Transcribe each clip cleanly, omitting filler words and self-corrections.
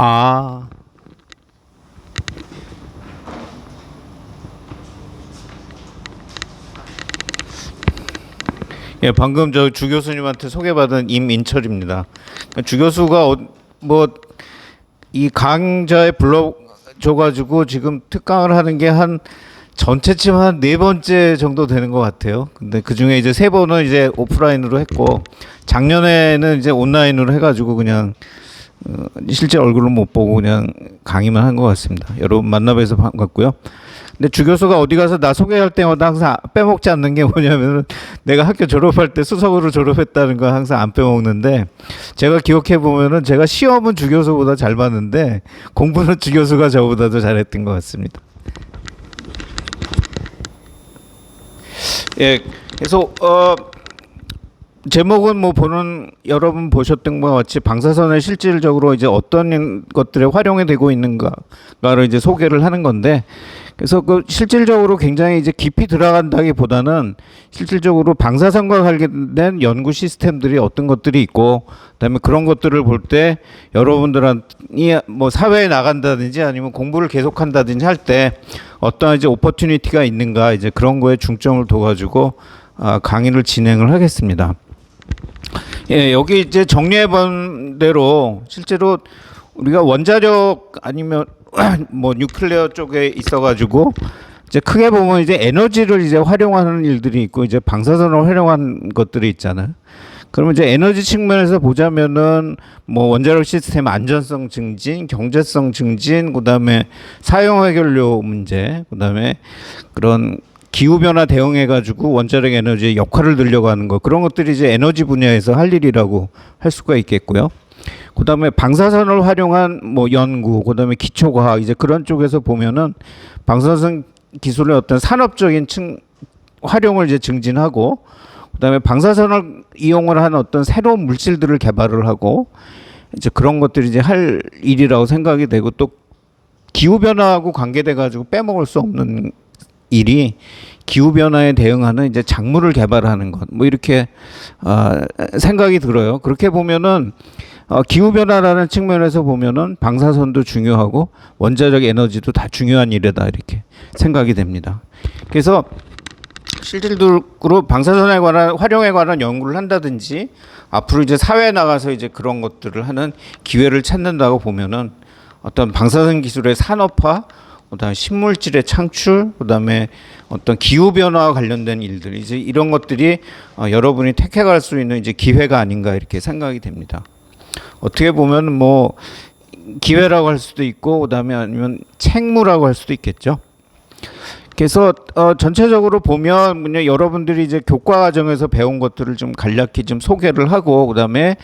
아, 예, 방금 저 주 교수님한테 소개받은 임인철입니다. 주 교수가 뭐 이 강좌에 불러줘가지고 지금 특강을 하는 게 한 전체 치면 한 네 번째 정도 되는 것 같아요. 근데 그 중에 이제 세 번은 이제 오프라인으로 했고 작년에는 이제 온라인으로 해가지고 그냥 실제 얼굴을 못 보고 그냥 강의만 한 것 같습니다. 여러분 만나뵈서 반갑고요. 근데 주 교수가 어디 가서 나 소개할 때마다 항상 빼먹지 않는 게 뭐냐면은 내가 학교 졸업할 때 수석으로 졸업했다는 거 항상 안 빼먹는데 제가 기억해 보면은 제가 시험은 주 교수보다 잘 봤는데 공부는 주 교수가 저보다도 잘했던 것 같습니다. 예, 그래서 제목은 뭐 여러분 보셨던 것과 같이 방사선을 실질적으로 이제 어떤 것들에 활용이 되고 있는가를 이제 소개를 하는 건데, 그래서 그 실질적으로 굉장히 이제 깊이 들어간다기보다는 실질적으로 방사선과 관련된 연구 시스템들이 어떤 것들이 있고, 그다음에 그런 것들을 볼 때 여러분들이 뭐 사회에 나간다든지 아니면 공부를 계속한다든지 할 때 어떤 이제 오퍼튜니티가 있는가, 이제 그런 거에 중점을 둬가지고 강의를 진행을 하겠습니다. 예, 여기 이제 정리해본 대로 실제로 우리가 원자력 아니면 뭐 뉴클레어 쪽에 있어가지고 이제 크게 보면 이제 에너지를 이제 활용하는 일들이 있고 이제 방사선을 활용한 것들이 있잖아요. 그러면 이제 에너지 측면에서 보자면은 뭐 원자력 시스템 안전성 증진, 경제성 증진, 그다음에 사용 해결료 문제, 그다음에 그런 기후변화 대응해가지고 원자력 에너지의 역할을 늘려가는 거, 그런 것들이 이제 에너지 분야에서 할 일이라고 할 수가 있겠고요. 그다음에 방사선을 활용한 뭐 연구, 그다음에 기초과학, 이제 그런 쪽에서 보면은 방사선 기술의 어떤 산업적인 활용을 이제 증진하고, 그다음에 방사선을 이용을 한 어떤 새로운 물질들을 개발을 하고, 이제 그런 것들이 이제 할 일이라고 생각이 되고, 또 기후변화하고 관계돼 가지고 빼먹을 수 없는 일이 기후변화에 대응하는 이제 작물을 개발하는 것, 뭐 이렇게 생각이 들어요. 그렇게 보면은 기후변화라는 측면에서 보면은 방사선도 중요하고 원자력 에너지도 다 중요한 일이다, 이렇게 생각이 됩니다. 그래서 실질적으로 방사선에 관한 활용에 관한 연구를 한다든지 앞으로 이제 사회에 나가서 이제 그런 것들을 하는 기회를 찾는다고 보면은 어떤 방사선 기술의 산업화, 그다음에 신물질의 창출, 그다음에 어떤 기후 변화와 관련된 일들, 이제 이런 것들이 여러분이 택해갈 수 있는 이제 기회가 아닌가, 이렇게 생각이 됩니다. 어떻게 보면 뭐 기회라고 할 수도 있고, 그다음에 아니면 책무라고 할 수도 있겠죠. 그래서 전체적으로 보면 여러분들이 이제 교과 과정에서 배운 것들을 좀 간략히 좀 소개를 하고, 그다음에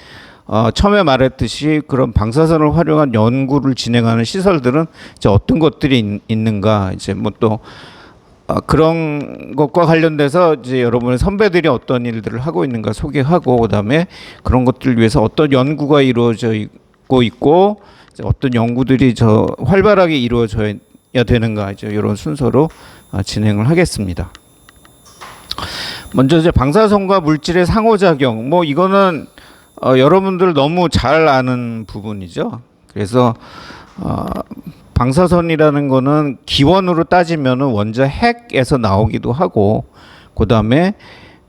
처음에 말했듯이 그런 방사선을 활용한 연구를 진행하는 시설들은 이제 어떤 것들이 있는가, 이제 뭐 또 그런 것과 관련돼서 이제 여러분의 선배들이 어떤 일들을 하고 있는가 소개하고, 그다음에 그런 것들을 위해서 어떤 연구가 이루어져 있고 이제 어떤 연구들이 활발하게 이루어져야 되는가, 이제 이런 순서로 진행을 하겠습니다. 먼저 이제 방사선과 물질의 상호작용, 뭐 이거는 여러분들 너무 잘 아는 부분이죠. 그래서 방사선이라는 거는 기원으로 따지면은 원자 핵에서 나오기도 하고, 그다음에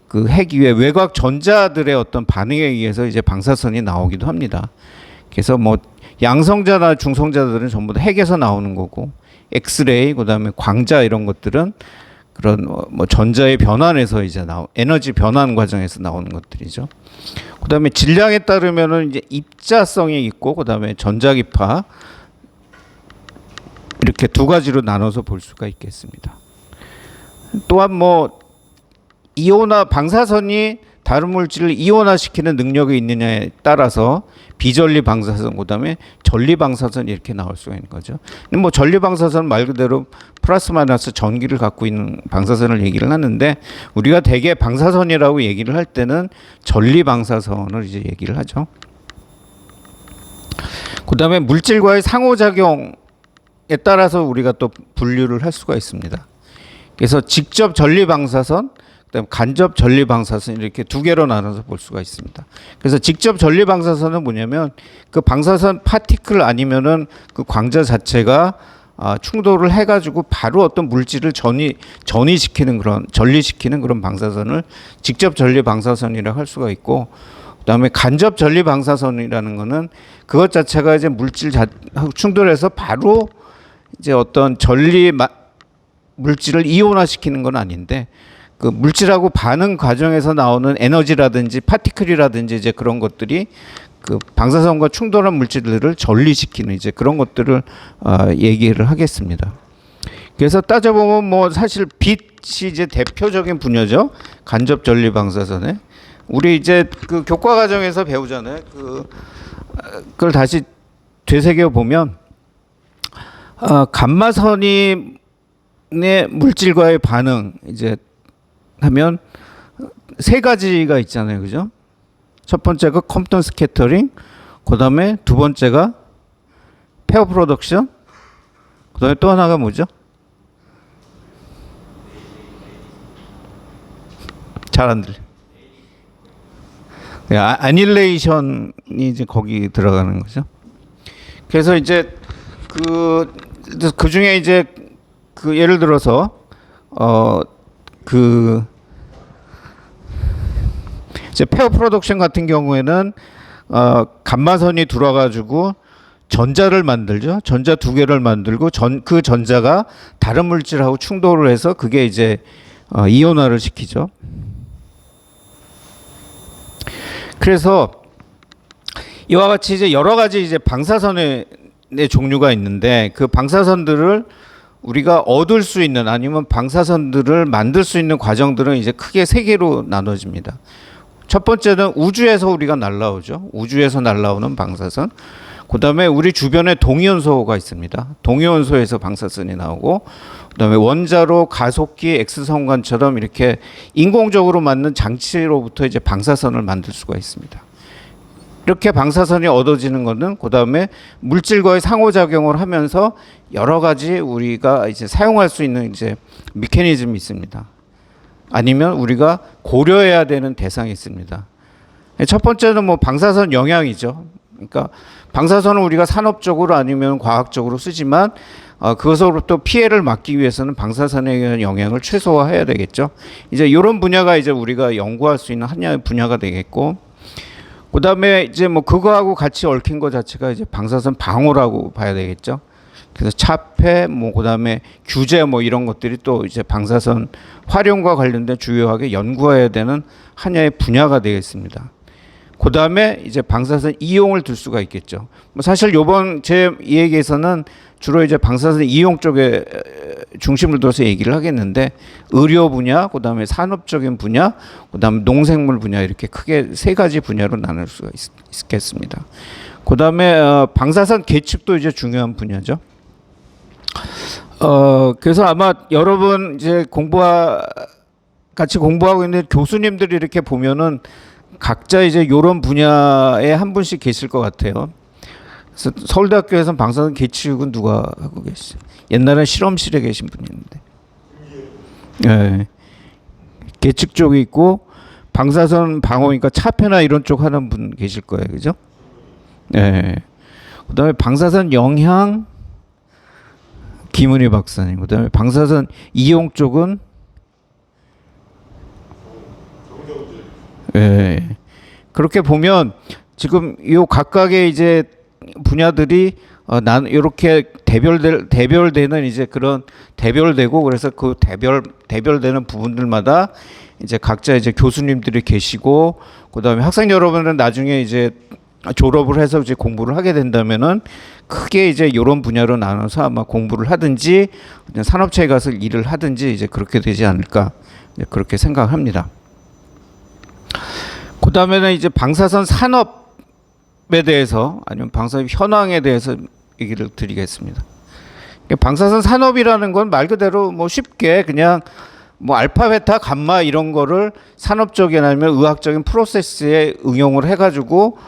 그 핵 위에 외곽 전자들의 어떤 반응에 의해서 이제 방사선이 나오기도 합니다. 그래서 뭐 양성자나 중성자들은 전부 다 핵에서 나오는 거고, 엑스레이, 그다음에 광자, 이런 것들은 그런 뭐 전자의 변환에서 이제 에너지 변환 과정에서 나오는 것들이죠. 그다음에 질량에 따르면은 이제 입자성이 있고, 그다음에 전자기파, 이렇게 두 가지로 나눠서 볼 수가 있겠습니다. 또한 뭐 방사선이 다른 물질을 이온화시키는 능력이 있느냐에 따라서 비전리 방사선, 그다음에 전리 방사선, 이렇게 나올 수가 있는 거죠. 근데 뭐 전리 방사선 말 그대로 플러스 마이너스 전기를 갖고 있는 방사선을 얘기를 하는데, 우리가 대개 방사선이라고 얘기를 할 때는 전리 방사선을 이제 얘기를 하죠. 그다음에 물질과의 상호작용에 따라서 우리가 또 분류를 할 수가 있습니다. 그래서 직접 전리 방사선, 그다음 간접 전리 방사선 이렇게 두 개로 나눠서 볼 수가 있습니다. 그래서 직접 전리 방사선은 뭐냐면 그 방사선 파티클 아니면은 그 광자 자체가 충돌을 해가지고 바로 어떤 물질을 전이시키는 그런 전리시키는 그런 방사선을 직접 전리 방사선이라고 할 수가 있고, 그다음에 간접 전리 방사선이라는 거는 그것 자체가 이제 물질하고 충돌해서 바로 이제 어떤 물질을 이온화시키는 건 아닌데 그 물질하고 반응 과정에서 나오는 에너지라든지 파티클이라든지 이제 그런 것들이 그 방사선과 충돌한 물질들을 전리시키는 이제 그런 것들을 얘기를 하겠습니다. 그래서 따져보면 뭐 사실 빛이 이제 대표적인 분야죠. 간접 전리 방사선에 우리 이제 그 교과 과정에서 배우잖아요. 그걸 다시 되새겨 보면 감마선이 의 물질과의 반응 이제 하면 세 가지가 있잖아요, 그죠? 첫 번째가 컴프턴 스캐터링, 그다음에 두 번째가 페어 프로덕션, 그다음에 또 하나가 뭐죠? 잘 안 들려. 아닐레이션이 이제 거기 들어가는 거죠. 그래서 이제 그 중에 이제 그 예를 들어서 이제 페어 프로덕션 같은 경우에는 감마선이 들어가지고 전자를 만들죠. 전자 두 개를 만들고 그 전자가 다른 물질하고 충돌을 해서 그게 이제 이온화를 시키죠. 그래서 이와 같이 이제 여러 가지 이제 방사선의 종류가 있는데 그 방사선들을 우리가 얻을 수 있는 아니면 방사선들을 만들 수 있는 과정들은 이제 크게 세 개로 나눠집니다. 첫 번째는 우주에서 우리가 날라오죠. 우주에서 날라오는 방사선. 그다음에 우리 주변에 동위원소가 있습니다. 동위원소에서 방사선이 나오고, 그다음에 원자로, 가속기, X성관처럼 이렇게 인공적으로 만든 장치로부터 이제 방사선을 만들 수가 있습니다. 이렇게 방사선이 얻어지는 것은 그다음에 물질과의 상호작용을 하면서 여러 가지 우리가 이제 사용할 수 있는 이제 메커니즘이 있습니다. 아니면 우리가 고려해야 되는 대상이 있습니다. 첫 번째는 뭐 방사선 영향이죠. 그러니까 방사선은 우리가 산업적으로 아니면 과학적으로 쓰지만 그것으로부터 피해를 막기 위해서는 방사선에 의한 영향을 최소화해야 되겠죠. 이제 이런 분야가 이제 우리가 연구할 수 있는 하나의 분야가 되겠고, 그다음에 이제 뭐 그거하고 같이 얽힌 것 자체가 이제 방사선 방호라고 봐야 되겠죠. 그래서 차폐 뭐 그다음에 규제 뭐 이런 것들이 또 이제 방사선 활용과 관련된 주요하게 연구해야 되는 하나의 분야가 되겠습니다. 그다음에 이제 방사선 이용을 들 수가 있겠죠. 뭐 사실 요번 제 얘기에서는 주로 이제 방사선 이용 쪽에 중심을 둬서 얘기를 하겠는데, 의료 분야, 그다음에 산업적인 분야, 그다음에 농생물 분야, 이렇게 크게 세 가지 분야로 나눌 수가 있겠습니다. 그다음에 방사선 계측도 이제 중요한 분야죠. 그래서 아마 여러분 이제 같이 공부하고 있는 교수님들이 이렇게 보면은 각자 이제 이런 분야에 한 분씩 계실 것 같아요. 그래서 서울대학교에서는 방사선 계측은 누가 하고 계시죠? 옛날에 실험실에 계신 분이 있는데, 네. 계측 쪽이 있고 방사선 방호니까 차폐나 이런 쪽 하는 분 계실 거예요, 그죠? 네. 그다음에 방사선 영향 김은희 박사님, 그다음에 방사선 이용 쪽은 예. 그렇게 보면 지금 요 각각의 이제 분야들이 난 이렇게 대별되는 이제 그런 대별되고, 그래서 그 대별되는 부분들마다 이제 각자 이제 교수님들이 계시고, 그다음에 학생 여러분은 나중에 이제 졸업을 해서 이제 공부를 하게 된다면은 크게 이제 이런 분야로 나눠서 아마 공부를 하든지 산업체에 가서 일을 하든지 이제 그렇게 되지 않을까, 그렇게 생각합니다. 그다음에는 이제 방사선 산업에 대해서 아니면 방사선 현황에 대해서 얘기를 드리겠습니다. 방사선 산업이라는 건 말 그대로 뭐 쉽게 그냥 뭐 알파, 베타, 감마 이런 거를 산업적인 아니면 의학적인 프로세스에 응용을 해가지고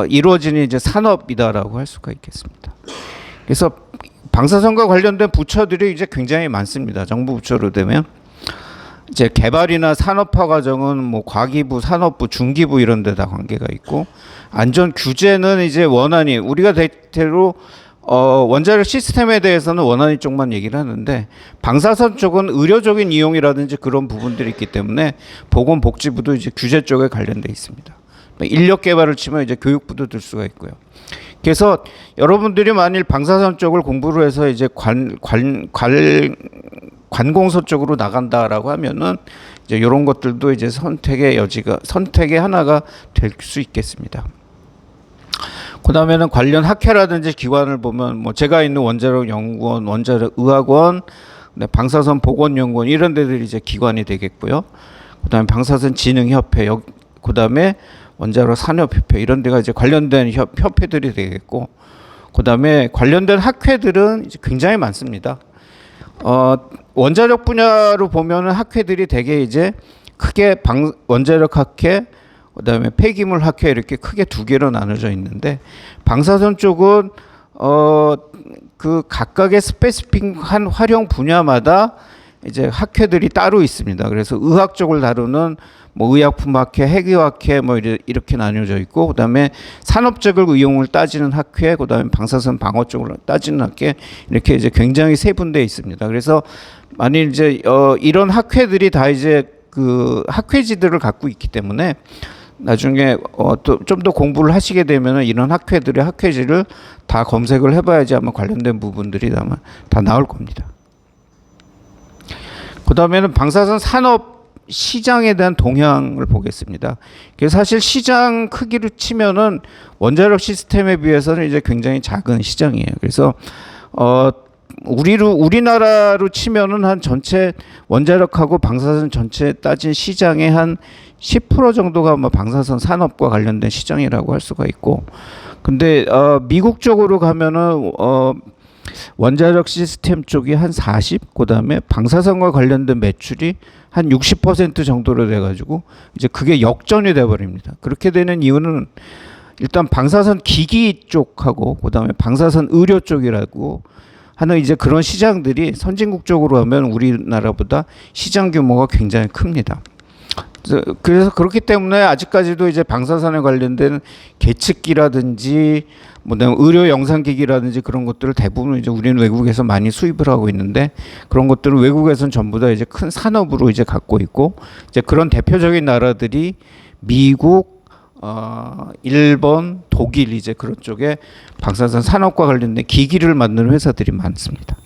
이루어지는 이제 산업이다라고 할 수가 있겠습니다. 그래서 방사선과 관련된 부처들이 이제 굉장히 많습니다. 정부 부처로 되면 이제 개발이나 산업화 과정은 뭐 과기부, 산업부, 중기부 이런 데다 관계가 있고, 안전 규제는 이제 원안위, 우리가 대체로 원자력 시스템에 대해서는 원안위 쪽만 얘기를 하는데, 방사선 쪽은 의료적인 이용이라든지 그런 부분들이 있기 때문에 보건복지부도 이제 규제 쪽에 관련돼 있습니다. 인력 개발을 치면 이제 교육부도 들 수가 있고요. 그래서 여러분들이 만일 방사선 쪽을 공부를 해서 이제 관공서 쪽으로 나간다라고 하면은 이제 이런 것들도 이제 선택의 하나가 될 수 있겠습니다. 그다음에는 관련 학회라든지 기관을 보면 뭐 제가 있는 원자력 연구원, 원자력 의학원, 방사선 보건연구원 이런 데들이 이제 기관이 되겠고요. 그다음에 방사선 진흥협회, 그다음에 원자력 산업협회 이런 데가 이제 관련된 협회들이 되겠고, 그다음에 관련된 학회들은 이제 굉장히 많습니다. 원자력 분야로 보면은 학회들이 되게 이제 크게 원자력 학회, 그다음에 폐기물 학회 이렇게 크게 두 개로 나눠져 있는데, 방사선 쪽은 그 각각의 스페시픽한 활용 분야마다 이제 학회들이 따로 있습니다. 그래서 의학 쪽을 다루는 뭐 의약품학회, 핵의학회 뭐 이렇게 나뉘어져 있고, 그다음에 산업적을 이용을 따지는 학회, 그다음에 방사선 방어 쪽을 따지는 학회 이렇게 이제 굉장히 세분되어 있습니다. 그래서 만일 이제 이런 학회들이 다 이제 그 학회지들을 갖고 있기 때문에 나중에 또 좀 더 공부를 하시게 되면은 이런 학회들의 학회지를 다 검색을 해봐야지 아마 관련된 부분들이 아마 다 나올 겁니다. 그다음에는 방사선 산업 시장에 대한 동향을 보겠습니다. 그래서 사실 시장 크기로 치면은 원자력 시스템에 비해서는 이제 굉장히 작은 시장이에요. 그래서 우리나라로 치면은 한 전체 원자력하고 방사선 전체 따진 시장의 한 10% 정도가 아마 방사선 산업과 관련된 시장이라고 할 수가 있고, 근데 미국 쪽으로 가면은 원자력 시스템 쪽이 한 40, 그다음에 방사선과 관련된 매출이 한 60% 정도로 돼가지고 이제 그게 역전이 돼버립니다. 그렇게 되는 이유는 일단 방사선 기기 쪽하고 그다음에 방사선 의료 쪽이라고 하는 이제 그런 시장들이 선진국 쪽으로 하면 우리나라보다 시장 규모가 굉장히 큽니다. 그래서 그렇기 때문에 아직까지도 이제 방사선에 관련된 계측기라든지 뭐 의료 영상기기라든지 그런 것들을 대부분 이제 우리는 외국에서 많이 수입을 하고 있는데, 그런 것들은 외국에서는 전부 다 이제 큰 산업으로 이제 갖고 있고, 이제 그런 대표적인 나라들이 미국, 일본, 독일 이제 그런 쪽에 방사선 산업과 관련된 기기를 만드는 회사들이 많습니다.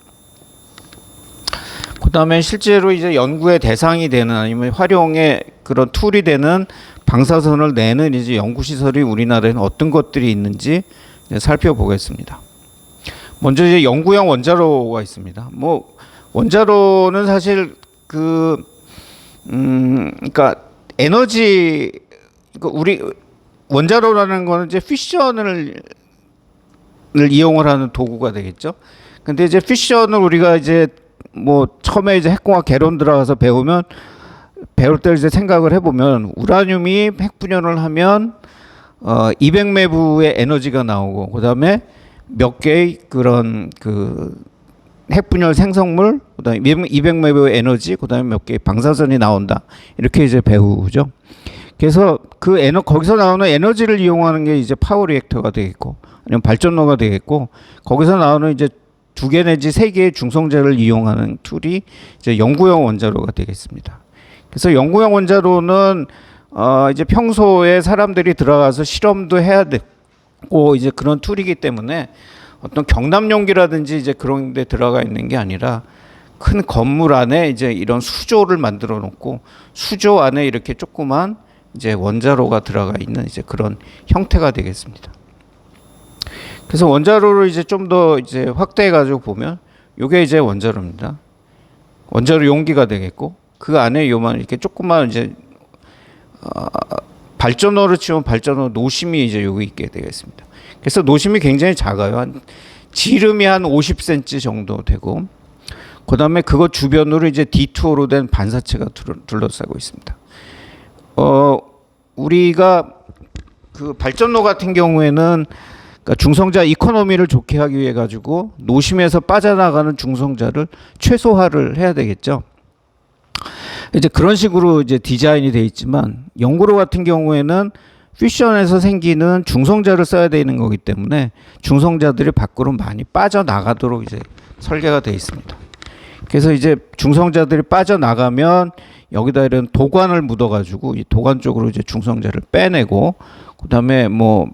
그다음에 실제로 이제 연구의 대상이 되는 아니면 활용의 그런 툴이 되는 방사선을 내는 이제 연구 시설이 우리나라에는 어떤 것들이 있는지 살펴보겠습니다. 먼저 이제 연구용 원자로가 있습니다. 뭐 원자로는 사실 그러니까 에너지, 우리 원자로라는 거는 이제 피션을 이용을 하는 도구가 되겠죠. 근데 이제 피션을 우리가 이제 뭐 처음에 이제 핵공학 개론 들어가서 배울 때 이제 생각을 해보면, 우라늄이 핵분열을 하면 200매부의 에너지가 나오고, 그다음에 몇 개의 그런 그 핵분열 생성물, 그다음에 200매부의 에너지, 그다음에 몇 개의 방사선이 나온다. 이렇게 이제 배우죠. 그래서 거기서 나오는 에너지를 이용하는 게 이제 파워 리액터가 되겠고, 아니면 발전로가 되겠고, 거기서 나오는 이제 2개 내지 3개의 중성자를 이용하는 툴이 이제 연구용 원자로가 되겠습니다. 그래서 연구용 원자로는 이제 평소에 사람들이 들어가서 실험도 해야 되고 이제 그런 툴이기 때문에 어떤 경납용기라든지 이제 그런 데 들어가 있는 게 아니라 큰 건물 안에 이제 이런 수조를 만들어 놓고 수조 안에 이렇게 조그만 이제 원자로가 들어가 있는 이제 그런 형태가 되겠습니다. 그래서 원자로를 이제 좀 더 이제 확대해 가지고 보면 요게 이제 원자로입니다. 원자로 용기가 되겠고, 그 안에 요만 이렇게 조그만 이제 발전호를 치면 발전호 노심이 이제 여기 있게 되겠습니다. 그래서 노심이 굉장히 작아요. 지름이 한 50cm 정도 되고, 그다음에 그거 주변으로 이제 D2O로 된 반사체가 둘러싸고 있습니다. 우리가 그 발전로 같은 경우에는 그러니까 중성자 이코노미를 좋게 하기 위해 가지고 노심에서 빠져나가는 중성자를 최소화를 해야 되겠죠. 이제 그런 식으로 이제 디자인이 돼 있지만 연구로 같은 경우에는 퓨전에서 생기는 중성자를 써야 되는 거기 때문에 중성자들이 밖으로 많이 빠져나가도록 이제 설계가 돼 있습니다. 그래서 이제 중성자들이 빠져나가면 여기다 이런 도관을 묻어가지고 이 도관 쪽으로 이제 중성자를 빼내고 그다음에 뭐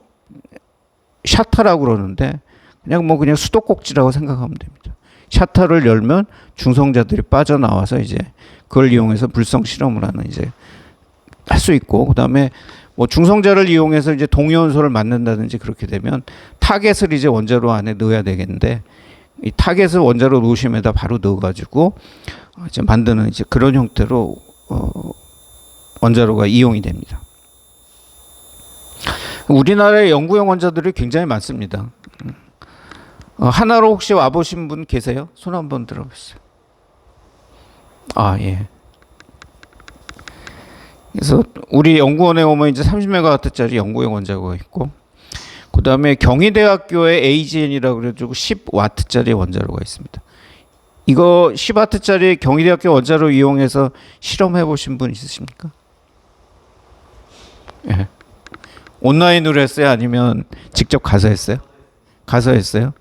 샤터라고 그러는데 그냥 수도꼭지라고 생각하면 됩니다. 샤터를 열면 중성자들이 빠져나와서 이제 그걸 이용해서 불성 실험을 하는 이제 할 수 있고 그다음에 뭐 중성자를 이용해서 이제 동위원소를 만든다든지 그렇게 되면 타겟을 이제 원자로 안에 넣어야 되겠는데 이 타겟을 원자로 놓으심에다 바로 넣어가지고 이제 만드는 이제 그런 형태로 원자로가 이용이 됩니다. 우리나라의 연구용 원자들이 굉장히 많습니다. 하나로 혹시 와보신 분 계세요? 손 한번 들어보세요. 아, 예. 그래서 우리 연구원에 오면 이제 30메가와트짜리 연구용 원자로가 있고, 그 다음에 경희대학교에 AGN이라고 그래가지고 10와트짜리 원자로가 있습니다. 이거 10와트짜리 경희대학교 원자로 이용해서 실험해 보신 분 있으십니까? 예. 온라인으로 했어요? 아니면 직접 가서 했어요? 가서 했어요?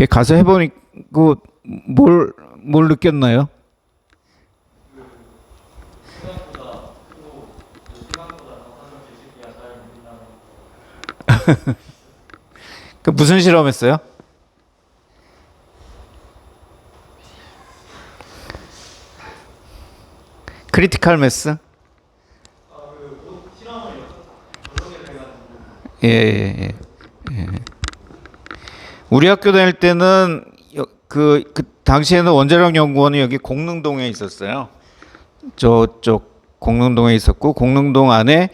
가서 해보니까 뭘 느꼈나요? 그 무슨 실험했어요? 크리티컬 매스? 예. 우리 학교 다닐 때는 그 당시에는 원자력 연구원이 여기 공릉동에 있었어요. 저쪽 공릉동에 있었고 공릉동 안에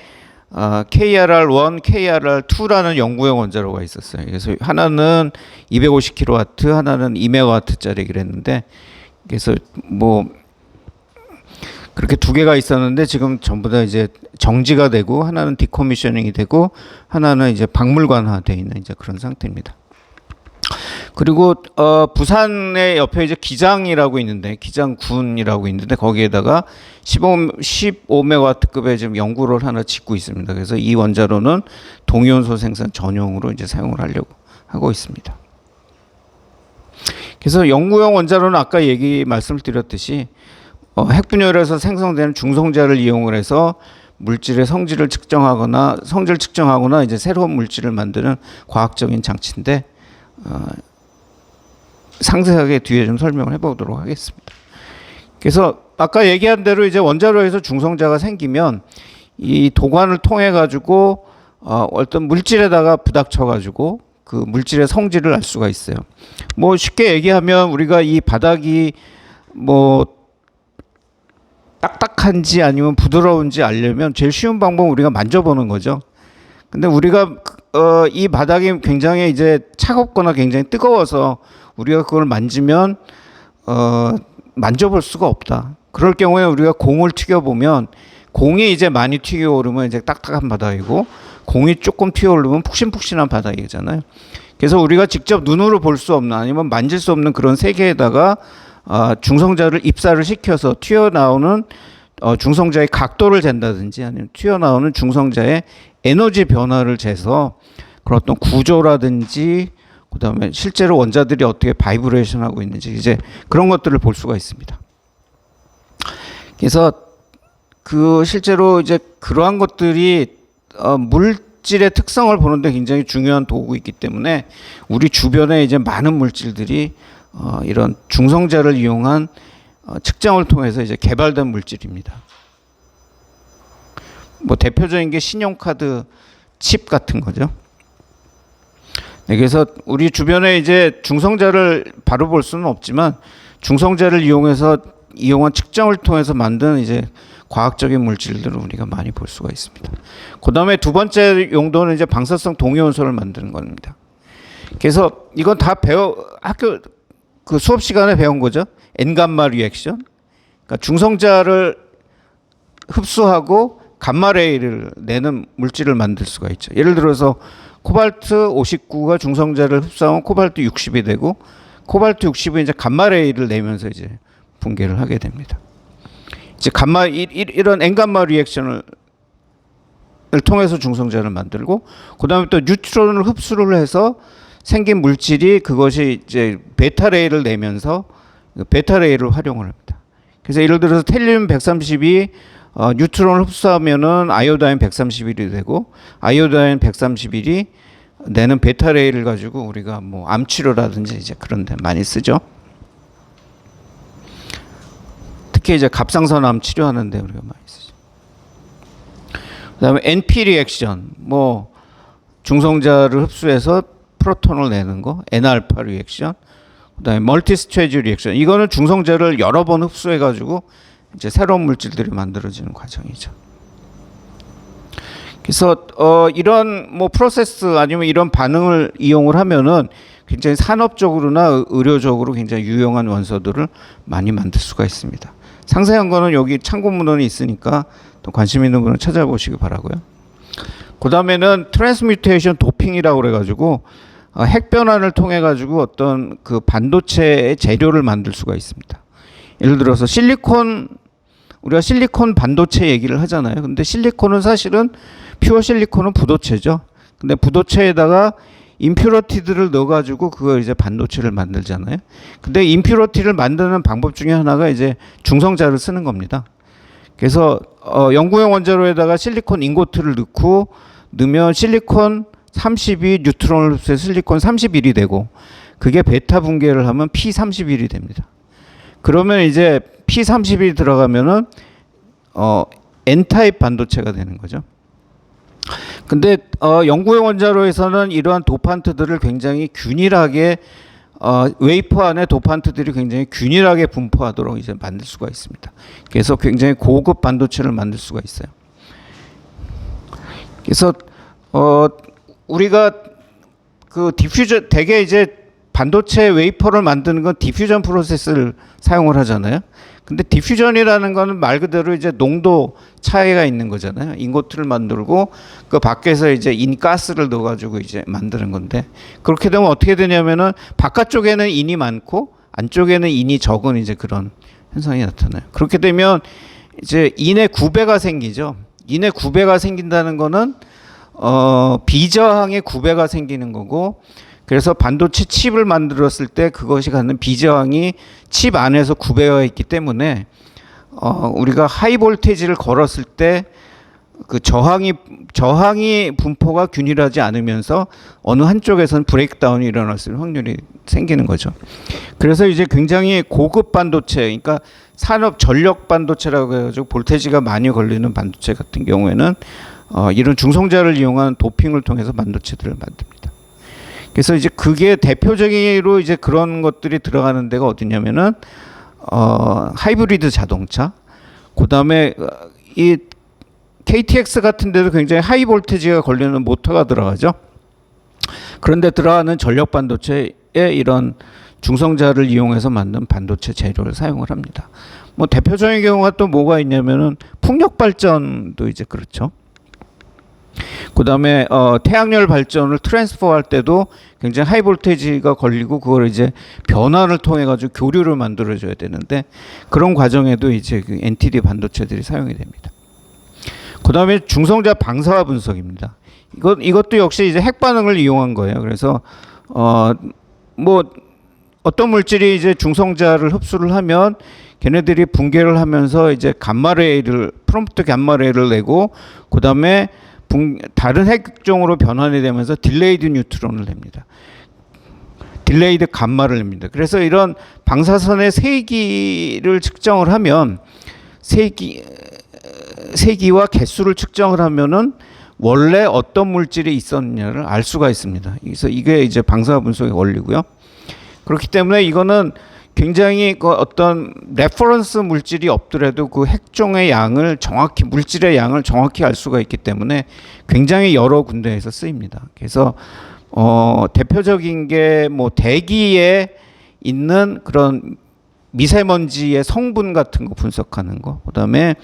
KRR1, KRR2라는 연구용 원자로가 있었어요. 그래서 하나는 250kW, 하나는 2MW짜리 그랬는데 그래서 뭐 그렇게 두 개가 있었는데 지금 전부 다 이제 정지가 되고 하나는 디커미셔닝이 되고 하나는 이제 박물관화되어 있는 이제 그런 상태입니다. 그리고 부산에 옆에 이제 기장이라고 있는데 기장군이라고 있는데 거기에다가 15메가와트급의 지금 연구를 하나 짓고 있습니다. 그래서 이 원자로는 동위원소 생산 전용으로 이제 사용을 하려고 하고 있습니다. 그래서 연구용 원자로는 아까 말씀을 드렸듯이 핵분열에서 생성되는 중성자를 이용을 해서 물질의 성질을 측정하거나 이제 새로운 물질을 만드는 과학적인 장치인데 상세하게 뒤에 좀 설명을 해보도록 하겠습니다. 그래서 아까 얘기한 대로 이제 원자로에서 중성자가 생기면 이 도관을 통해 가지고 어떤 물질에다가 부닥쳐 가지고 그 물질의 성질을 알 수가 있어요. 뭐 쉽게 얘기하면 우리가 이 바닥이 뭐 딱딱한지 아니면 부드러운지 알려면 제일 쉬운 방법은 우리가 만져보는 거죠. 근데 우리가 이 바닥이 굉장히 이제 차갑거나 굉장히 뜨거워서 우리가 그걸 만지면 만져볼 수가 없다. 그럴 경우에 우리가 공을 튀겨보면 공이 이제 많이 튀겨오르면 이제 딱딱한 바닥이고 공이 조금 튀어오르면 푹신푹신한 바닥이잖아요. 그래서 우리가 직접 눈으로 볼 수 없는 아니면 만질 수 없는 그런 세계에다가 중성자를 입사를 시켜서 튀어나오는 중성자의 각도를 잰다든지 아니면 튀어나오는 중성자의 에너지 변화를 재서 그런 어떤 구조라든지 그다음에 실제로 원자들이 어떻게 바이브레이션 하고 있는지 이제 그런 것들을 볼 수가 있습니다. 그래서 실제로 이제 그러한 것들이 물질의 특성을 보는데 굉장히 중요한 도구이기 때문에 우리 주변에 이제 많은 물질들이 이런 중성자를 이용한 측정을 통해서 이제 개발된 물질입니다. 뭐 대표적인 게 신용카드 칩 같은 거죠. 네, 그래서 우리 주변에 이제 중성자를 바로 볼 수는 없지만 중성자를 이용한 측정을 통해서 만든 이제 과학적인 물질들을 우리가 많이 볼 수가 있습니다. 그 다음에 두 번째 용도는 이제 방사성 동위원소를 만드는 겁니다. 그래서 이건 다 학교 그 수업 시간에 배운 거죠. N감마 리액션. 그러니까 중성자를 흡수하고 감마레이를 내는 물질을 만들 수가 있죠. 예를 들어서 코발트 59가 중성자를 흡수하면 코발트 60이 되고 코발트 60이 이제 감마레이를 내면서 이제 붕괴를 하게 됩니다. 이제 이런 N감마 리액션을 통해서 중성자를 만들고, 그다음에 또 뉴트론을 흡수를 해서 생긴 물질이 그것이 이제 베타레이를 내면서 베타레이를 활용을 합니다. 그래서 예를 들어서 텔륨 130이 뉴트론을 흡수하면은 아이오다인 131이 되고, 아이오다인 131이 내는 베타레이를 가지고 우리가 뭐 암치료라든지 이제 그런 데 많이 쓰죠. 특히 이제 갑상선암 치료하는데 우리가 많이 쓰죠. 그다음에 NP 리액션, 뭐 중성자를 흡수해서 프로톤을 내는 거, N알파 리액션. 그다음에 멀티스테이지 리액션. 이거는 중성자를 여러 번 흡수해 가지고 이제 새로운 물질들이 만들어지는 과정이죠. 그래서 이런 뭐 프로세스 아니면 이런 반응을 이용을 하면은 굉장히 산업적으로나 의료적으로 굉장히 유용한 원소들을 많이 만들 수가 있습니다. 상세한 거는 여기 참고 문헌이 있으니까 또 관심 있는 분은 찾아보시기 바라고요. 그다음에는 트랜스뮤테이션 도핑이라고 그래가지고 핵 변환을 통해 가지고 어떤 그 반도체의 재료를 만들 수가 있습니다. 예를 들어서 우리가 실리콘 반도체 얘기를 하잖아요. 근데 실리콘은 사실은 퓨어 실리콘은 부도체죠. 근데 부도체에다가 임퓨러티들을 넣어가지고 그걸 이제 반도체를 만들잖아요. 근데 임퓨러티를 만드는 방법 중에 하나가 이제 중성자를 쓰는 겁니다. 그래서 영구형 원자로에다가 실리콘 인고트를 넣으면 실리콘 32 뉴트론을 흡수해서 실리콘 31이 되고, 그게 베타 붕괴를 하면 P31이 됩니다. 그러면 이제 P31이 들어가면은 N타입 반도체가 되는 거죠. 근데 영구형 원자로에서는 이러한 도판트들을 굉장히 균일하게 웨이퍼 안에 도판트들이 굉장히 균일하게 분포하도록 이제 만들 수가 있습니다. 그래서 굉장히 고급 반도체를 만들 수가 있어요. 그래서 우리가 그 디퓨전, 대개 이제 반도체 웨이퍼를 만드는 건 디퓨전 프로세스를 사용을 하잖아요. 근데 디퓨전이라는 거는 말 그대로 이제 농도 차이가 있는 거잖아요. 인고트를 만들고 그 밖에서 이제 인가스를 넣어가지고 이제 만드는 건데, 그렇게 되면 어떻게 되냐면은 바깥쪽에는 인이 많고 안쪽에는 인이 적은 이제 그런 현상이 나타나요. 그렇게 되면 이제 인의 구배가 생기죠. 인의 구배가 생긴다는 거는 비저항의 구배가 생기는 거고, 그래서 반도체 칩을 만들었을 때 그것이 갖는 비저항이 칩 안에서 구배가 있기 때문에 우리가 하이 볼테이지를 걸었을 때 그 저항이 분포가 균일하지 않으면서 어느 한쪽에서는 브레이크다운이 일어날 수 있는 확률이 생기는 거죠. 그래서 이제 굉장히 고급 반도체, 그러니까 산업 전력 반도체라고 해가지고 볼테이지가 많이 걸리는 반도체 같은 경우에는 이런 중성자를 이용한 도핑을 통해서 반도체들을 만듭니다. 그래서 이제 그게 대표적으로 이제 그런 것들이 들어가는 데가 어디냐면은 하이브리드 자동차, 그다음에 이 KTX 같은 데도 굉장히 하이 볼테지가 걸리는 모터가 들어가죠. 그런데 들어가는 전력 반도체에 이런 중성자를 이용해서 만든 반도체 재료를 사용을 합니다. 뭐 대표적인 경우가 또 뭐가 있냐면은 풍력 발전도 이제 그렇죠. 그다음에 태양열 발전을 트랜스퍼할 때도 굉장히 하이 볼테이지가 걸리고 그걸 이제 변환을 통해 가지고 교류를 만들어 줘야 되는데, 그런 과정에도 이제 그 NTD 반도체들이 사용이 됩니다. 그다음에 중성자 방사화 분석입니다. 이것도 역시 이제 핵 반응을 이용한 거예요. 그래서 뭐 어떤 물질이 이제 중성자를 흡수를 하면 걔네들이 붕괴를 하면서 이제 프롬프트 감마레이를 내고, 그다음에 다른 핵종으로 변환이 되면서 딜레이드 뉴트론을 냅니다. 딜레이드 감마를 냅니다. 그래서 이런 방사선의 세기를 측정을 하면 세기와 개수를 측정을 하면은 원래 어떤 물질이 있었느냐를 알 수가 있습니다. 그래서 이게 이제 방사화 분석의 원리고요. 그렇기 때문에 이거는 굉장히 그 어떤 레퍼런스 물질이 없더라도 그 핵종의 양을 정확히, 물질의 양을 정확히 알 수가 있기 때문에 굉장히 여러 군데에서 쓰입니다. 그래서 대표적인 게 뭐 대기에 있는 그런 미세먼지의 성분 같은 거 분석하는 거, 그다음에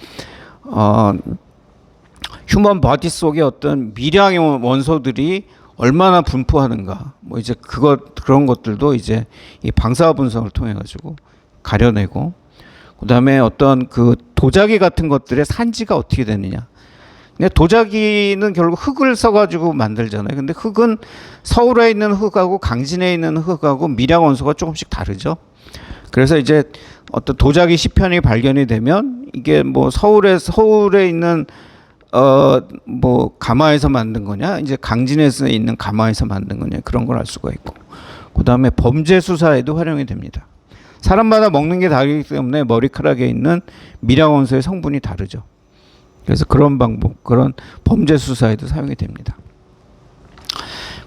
휴먼 바디 속에 어떤 미량의 원소들이 얼마나 분포하는가, 뭐 이제 그런 것들도 이제 이 방사화 분석을 통해 가지고 가려내고, 그다음에 어떤 그 도자기 같은 것들의 산지가 어떻게 되느냐. 근데 도자기는 결국 흙을 써가지고 만들잖아요. 근데 흙은 서울에 있는 흙하고 강진에 있는 흙하고 미량 원소가 조금씩 다르죠. 그래서 이제 어떤 도자기 시편이 발견이 되면 이게 뭐 서울에 있는 뭐 가마에서 만든 거냐, 이제 강진에서 있는 가마에서 만든 거냐, 그런 걸 알 수가 있고, 그 다음에 범죄 수사에도 활용이 됩니다. 사람마다 먹는 게 다르기 때문에 머리카락에 있는 미량 원소의 성분이 다르죠. 그래서 그런 방법, 그런 범죄 수사에도 사용이 됩니다.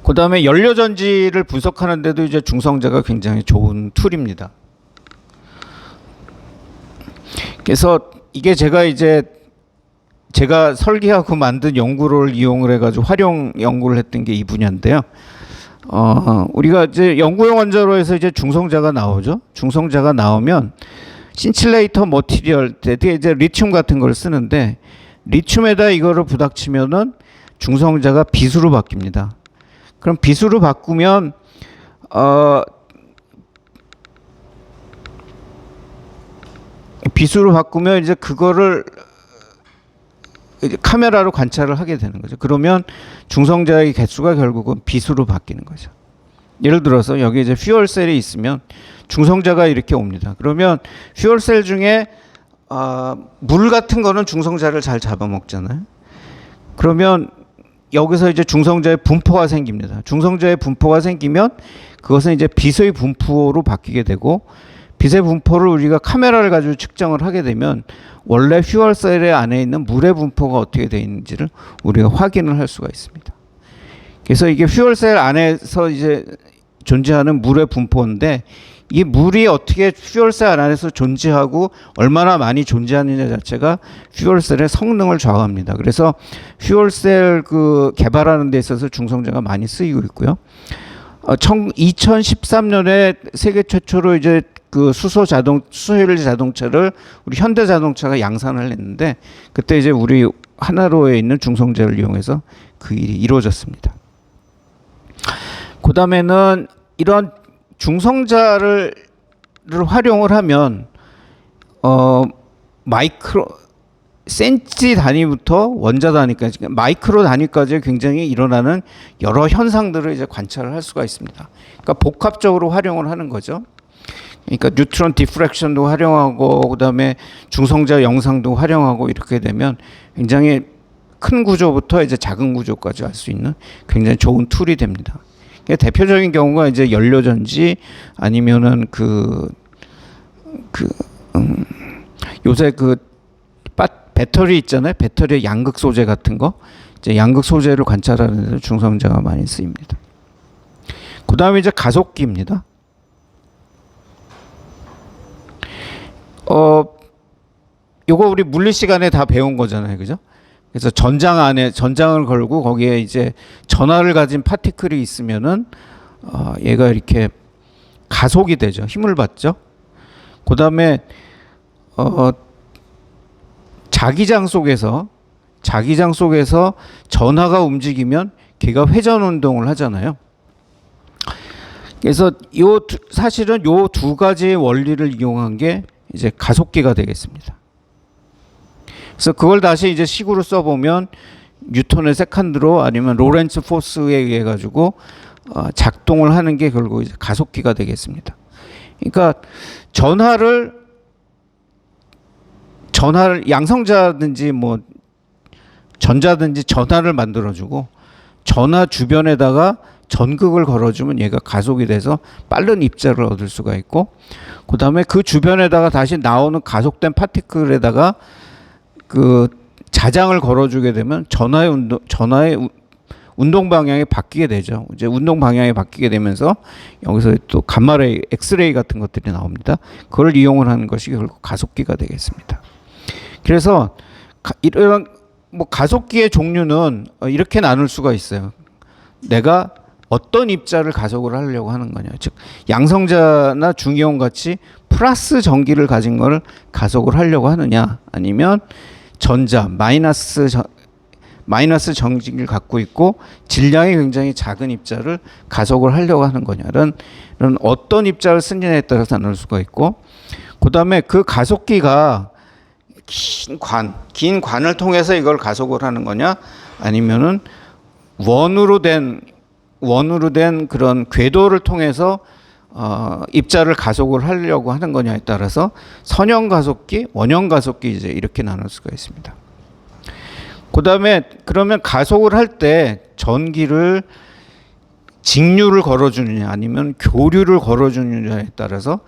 그 다음에 연료전지를 분석하는데도 이제 중성자가 굉장히 좋은 툴입니다. 그래서 이게 제가 설계하고 만든 연구를 이용을 해가지고 활용 연구를 했던 게 이 분야인데요. 우리가 이제 연구용 원자로에서 이제 중성자가 나오죠. 중성자가 나오면 신칠레이터 머티리얼, 되게 이제 리튬 같은 걸 쓰는데, 리튬에다 이거를 부닥치면은 중성자가 비수로 바뀝니다. 그럼 비수로 바꾸면 이제 그거를 이제 카메라로 관찰을 하게 되는 거죠. 그러면 중성자의 개수가 결국은 비수로 바뀌는 거죠. 예를 들어서 여기 이제 퓨얼셀이 있으면 중성자가 이렇게 옵니다. 그러면 퓨얼셀 중에 물 같은 거는 중성자를 잘 잡아먹잖아요. 그러면 여기서 이제 중성자의 분포가 생깁니다. 중성자의 분포가 생기면 그것은 이제 비수의 분포로 바뀌게 되고, 빛의 분포를 우리가 카메라를 가지고 측정을 하게 되면 원래 퓨얼셀의 안에 있는 물의 분포가 어떻게 되어 있는지를 우리가 확인을 할 수가 있습니다. 그래서 이게 퓨얼셀 안에서 이제 존재하는 물의 분포인데, 이 물이 어떻게 퓨얼셀 안에서 존재하고 얼마나 많이 존재하느냐 자체가 퓨얼셀의 성능을 좌우합니다. 그래서 퓨얼셀 그 개발하는 데 있어서 중성자가 많이 쓰이고 있고요. 2013년에 세계 최초로 이제 그 수소연료 자동차를 우리 현대자동차가 양산을 했는데, 그때 이제 우리 하나로에 있는 중성자를 이용해서 그 일이 이루어졌습니다. 그 다음에는 이런 중성자를 활용을 하면 마이크로 센치 단위부터 원자 단위까지, 마이크로 단위까지 굉장히 일어나는 여러 현상들을 이제 관찰을 할 수가 있습니다. 그러니까 복합적으로 활용을 하는 거죠. 그러니까 뉴트론 디프렉션도 활용하고, 그다음에 중성자 영상도 활용하고, 이렇게 되면 굉장히 큰 구조부터 이제 작은 구조까지 알 수 있는 굉장히 좋은 툴이 됩니다. 대표적인 경우가 이제 연료전지, 아니면은 요새 배터리 있잖아요. 배터리의 양극 소재 같은 거, 이제 양극 소재를 관찰하는 데 중성자가 많이 쓰입니다. 그 다음에 이제 가속기입니다. 요거 우리 물리 시간에 다 배운 거잖아요, 그죠? 그래서 전장을 걸고 거기에 이제 전하를 가진 파티클이 있으면은 얘가 이렇게 가속이 되죠. 힘을 받죠. 그 다음에 자기장 속에서 전하가 움직이면 걔가 회전 운동을 하잖아요. 그래서 사실은 요 두 가지의 원리를 이용한 게 이제 가속기가 되겠습니다. 그래서 그걸 다시 이제 식으로 써보면 뉴턴의 세컨드로, 아니면 로렌츠 포스에 의해 가지고 작동을 하는 게 결국 이제 가속기가 되겠습니다. 그러니까 전하를 양성자든지 뭐 전자든지 전하를 만들어주고, 전하 주변에다가 전극을 걸어주면 얘가 가속이 돼서 빠른 입자를 얻을 수가 있고, 그 다음에 그 주변에다가 다시 나오는 가속된 파티클에다가 그 자장을 걸어주게 되면 전하의 운동 방향이 바뀌게 되죠. 이제 운동 방향이 바뀌게 되면서 여기서 또 감마레이, 엑스레이 같은 것들이 나옵니다. 그걸 이용을 하는 것이 결국 가속기가 되겠습니다. 그래서 이런 뭐 가속기의 종류는 이렇게 나눌 수가 있어요. 내가 어떤 입자를 가속을 하려고 하는 거냐. 즉 양성자나 중이온 같이 플러스 전기를 가진 걸 가속을 하려고 하느냐, 아니면 전자 마이너스 전기를 갖고 있고 질량이 굉장히 작은 입자를 가속을 하려고 하는 거냐. 이런 어떤 입자를 쓰느냐에 따라서 나눌 수가 있고, 그다음에 그 가속기가 긴 관을 통해서 이걸 가속을 하는 거냐, 아니면은 원으로 된 그런 궤도를 통해서 입자를 가속을 하려고 하는 거냐에 따라서 선형 가속기, 원형 가속기 이제 이렇게 나눌 수가 있습니다. 그다음에 그러면 가속을 할 때 전기를 직류를 걸어주느냐 아니면 교류를 걸어주느냐에 따라서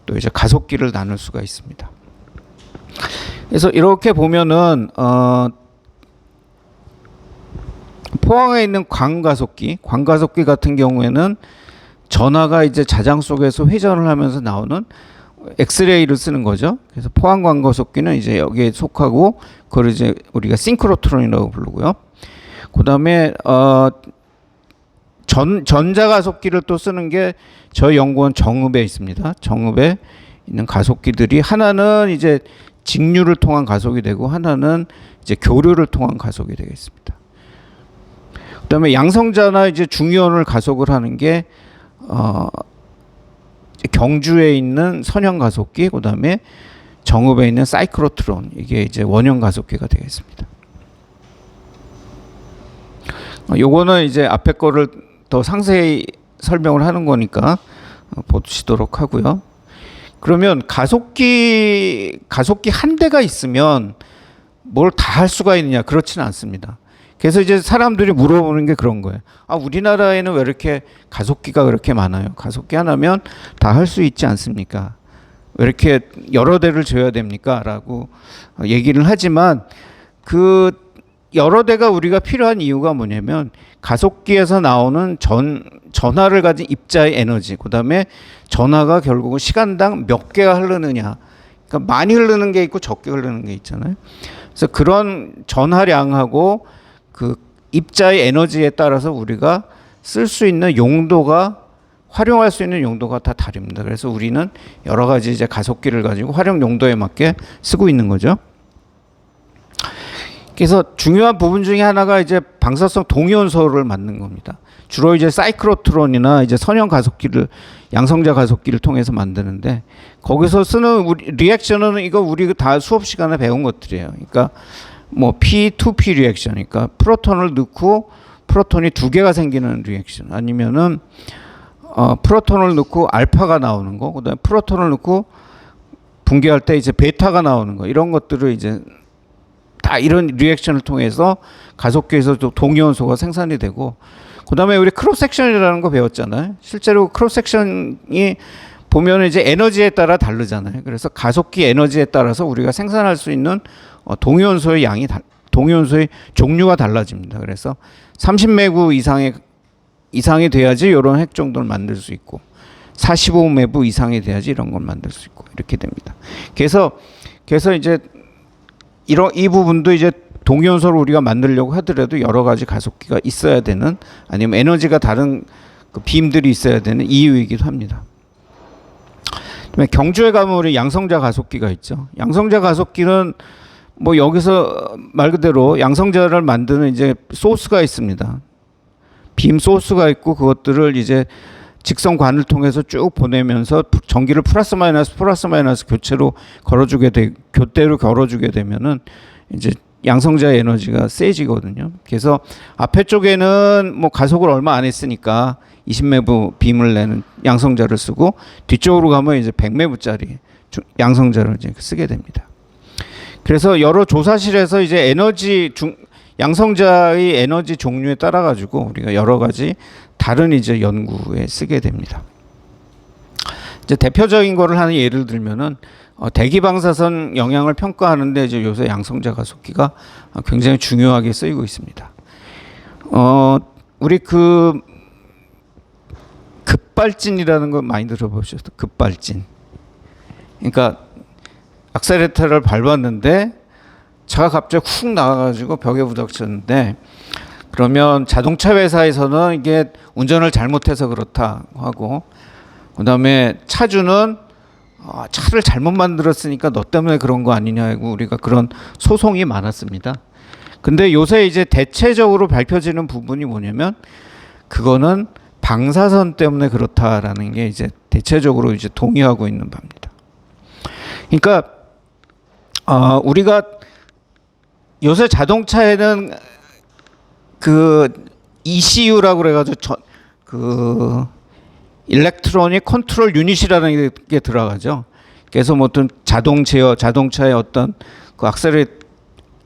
또 이제 가속기를 나눌 수가 있습니다. 그래서 이렇게 보면은 포항에 있는 광가속기 같은 경우에는 전하가 이제 자장 속에서 회전을 하면서 나오는 엑스레이를 쓰는 거죠. 그래서 포항 광가속기는 이제 여기에 속하고 그걸 이제 우리가 싱크로트론이라고 부르고요. 그다음에 전자 가속기를 또 쓰는 게 저희 연구원 정읍에 있습니다. 정읍에 있는 가속기들이 하나는 이제 직류를 통한 가속이 되고 하나는 이제 교류를 통한 가속이 되겠습니다. 그다음에 양성자나 이제 중이온을 가속을 하는 게 경주에 있는 선형 가속기, 그다음에 정읍에 있는 사이클로트론, 이게 이제 원형 가속기가 되겠습니다. 요거는 이제 앞에 거를 더 상세히 설명을 하는 거니까 보시도록 하고요. 그러면 가속기 한 대가 있으면 뭘 다 할 수가 있느냐? 그렇지는 않습니다. 그래서 이제 사람들이 물어보는 게 그런 거예요. 우리나라에는 왜 이렇게 가속기가 그렇게 많아요? 가속기 하나면 다 할 수 있지 않습니까? 왜 이렇게 여러 대를 줘야 됩니까? 라고 얘기를 하지만 그 여러 대가 우리가 필요한 이유가 뭐냐면 가속기에서 나오는 전하를 가진 입자의 에너지, 그다음에 전하가 결국은 시간당 몇 개가 흐르느냐, 그러니까 많이 흐르는 게 있고 적게 흐르는 게 있잖아요. 그래서 그런 전하량하고 그 입자의 에너지에 따라서 우리가 쓸 수 있는 용도가, 활용할 수 있는 용도가 다 다릅니다. 그래서 우리는 여러 가지 이제 가속기를 가지고 활용 용도에 맞게 쓰고 있는 거죠. 그래서 중요한 부분 중에 하나가 이제 방사성 동위원소를 만든 겁니다. 주로 이제 사이클로트론이나 이제 선형 가속기를, 양성자 가속기를 통해서 만드는데, 거기서 쓰는 리액션은 이거 우리 다 수업 시간에 배운 것들이에요. 그러니까 뭐 P2P 리액션, 그러니까 프로톤을 넣고 프로톤이 두 개가 생기는 리액션, 아니면은 프로톤을 넣고 알파가 나오는 거, 그다음에 프로톤을 넣고 붕괴할 때 이제 베타가 나오는 거, 이런 것들을 이제 다 이런 리액션을 통해서 가속기에서 동위원소가 생산이 되고, 그다음에 우리 크로스 섹션이라는 거 배웠잖아요. 실제로 크로스 섹션이 보면 이제 에너지에 따라 다르잖아요. 그래서 가속기 에너지에 따라서 우리가 생산할 수 있는 동위원소의 양이 동위원소의 종류가 달라집니다. 그래서 30매구 이상이 돼야지 이런 핵 정도를 만들 수 있고, 45매부 이상이 돼야지 이런 걸 만들 수 있고, 이렇게 됩니다. 그래서 이제 이 부분도 이제 동위원소를 우리가 만들려고 하더라도 여러 가지 가속기가 있어야 되는, 아니면 에너지가 다른 그 빔들이 있어야 되는 이유이기도 합니다. 경주에 가면 우리 양성자 가속기가 있죠. 양성자 가속기는 뭐 여기서 말 그대로 양성자를 만드는 이제 소스가 있습니다. 빔 소스가 있고, 그것들을 이제 직선관을 통해서 쭉 보내면서 전기를 플러스 마이너스 교체로 교대로 걸어주게 되면은 이제 양성자의 에너지가 세지거든요. 그래서 앞에 쪽에는 뭐 가속을 얼마 안 했으니까 20매부 빔을 내는 양성자를 쓰고, 뒤쪽으로 가면 이제 100매부짜리 양성자를 이제 쓰게 됩니다. 그래서 여러 조사실에서 이제 양성자의 에너지 종류에 따라 가지고 우리가 여러 가지 다른 이제 연구에 쓰게 됩니다. 이제 대표적인 거를 하나 예를 들면은 대기 방사선 영향을 평가하는데 이제 요새 양성자 가속기가 굉장히 중요하게 쓰이고 있습니다. 우리 그 급발진이라는 거 많이 들어보셨죠? 급발진. 그러니까 악셀레터를 밟았는데 차가 갑자기 훅 나가가지고 벽에 부닥쳤는데, 그러면 자동차 회사에서는 이게 운전을 잘못해서 그렇다 하고, 그다음에 차주는 차를 잘못 만들었으니까 너 때문에 그런 거 아니냐 하고 우리가 그런 소송이 많았습니다. 근데 요새 이제 대체적으로 밝혀지는 부분이 뭐냐면, 그거는 방사선 때문에 그렇다라는 게 이제 대체적으로 이제 동의하고 있는 바입니다. 그러니까 우리가 요새 자동차에는 그 ECU라고 그래가지고 그 일렉트로닉 컨트롤 유닛이라는 게 들어가죠. 그래서 뭐 어떤 자동 제어, 자동차의 어떤 그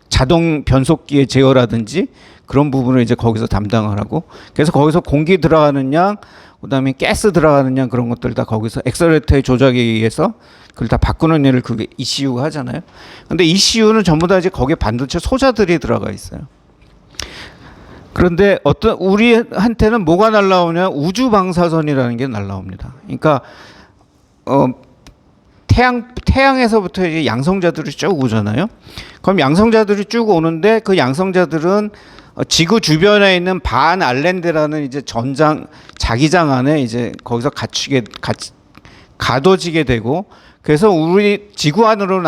자동 변속기의 제어라든지 그런 부분을 이제 거기서 담당을 하고, 그래서 거기서 공기 들어가는 양, 그다음에 가스 들어가는 양, 그런 것들 다 거기서 엑셀레이터의 조작에 의해서 그걸 다 바꾸는 일을 그게 ECU가 하잖아요. 근데 ECU는 전부 다 이제 거기에 반도체 소자들이 들어가 있어요. 그런데 우리한테는 뭐가 날라오냐? 우주 방사선이라는 게 날라옵니다. 그러니까 태양에서부터 이제 양성자들이 쭉 오잖아요. 그럼 양성자들이 쭉 오는데 그 양성자들은 지구 주변에 있는 반 알렌드라는 이제 자기장 안에 이제 거기서 가둬지게 되고, 그래서 우리 지구 안으로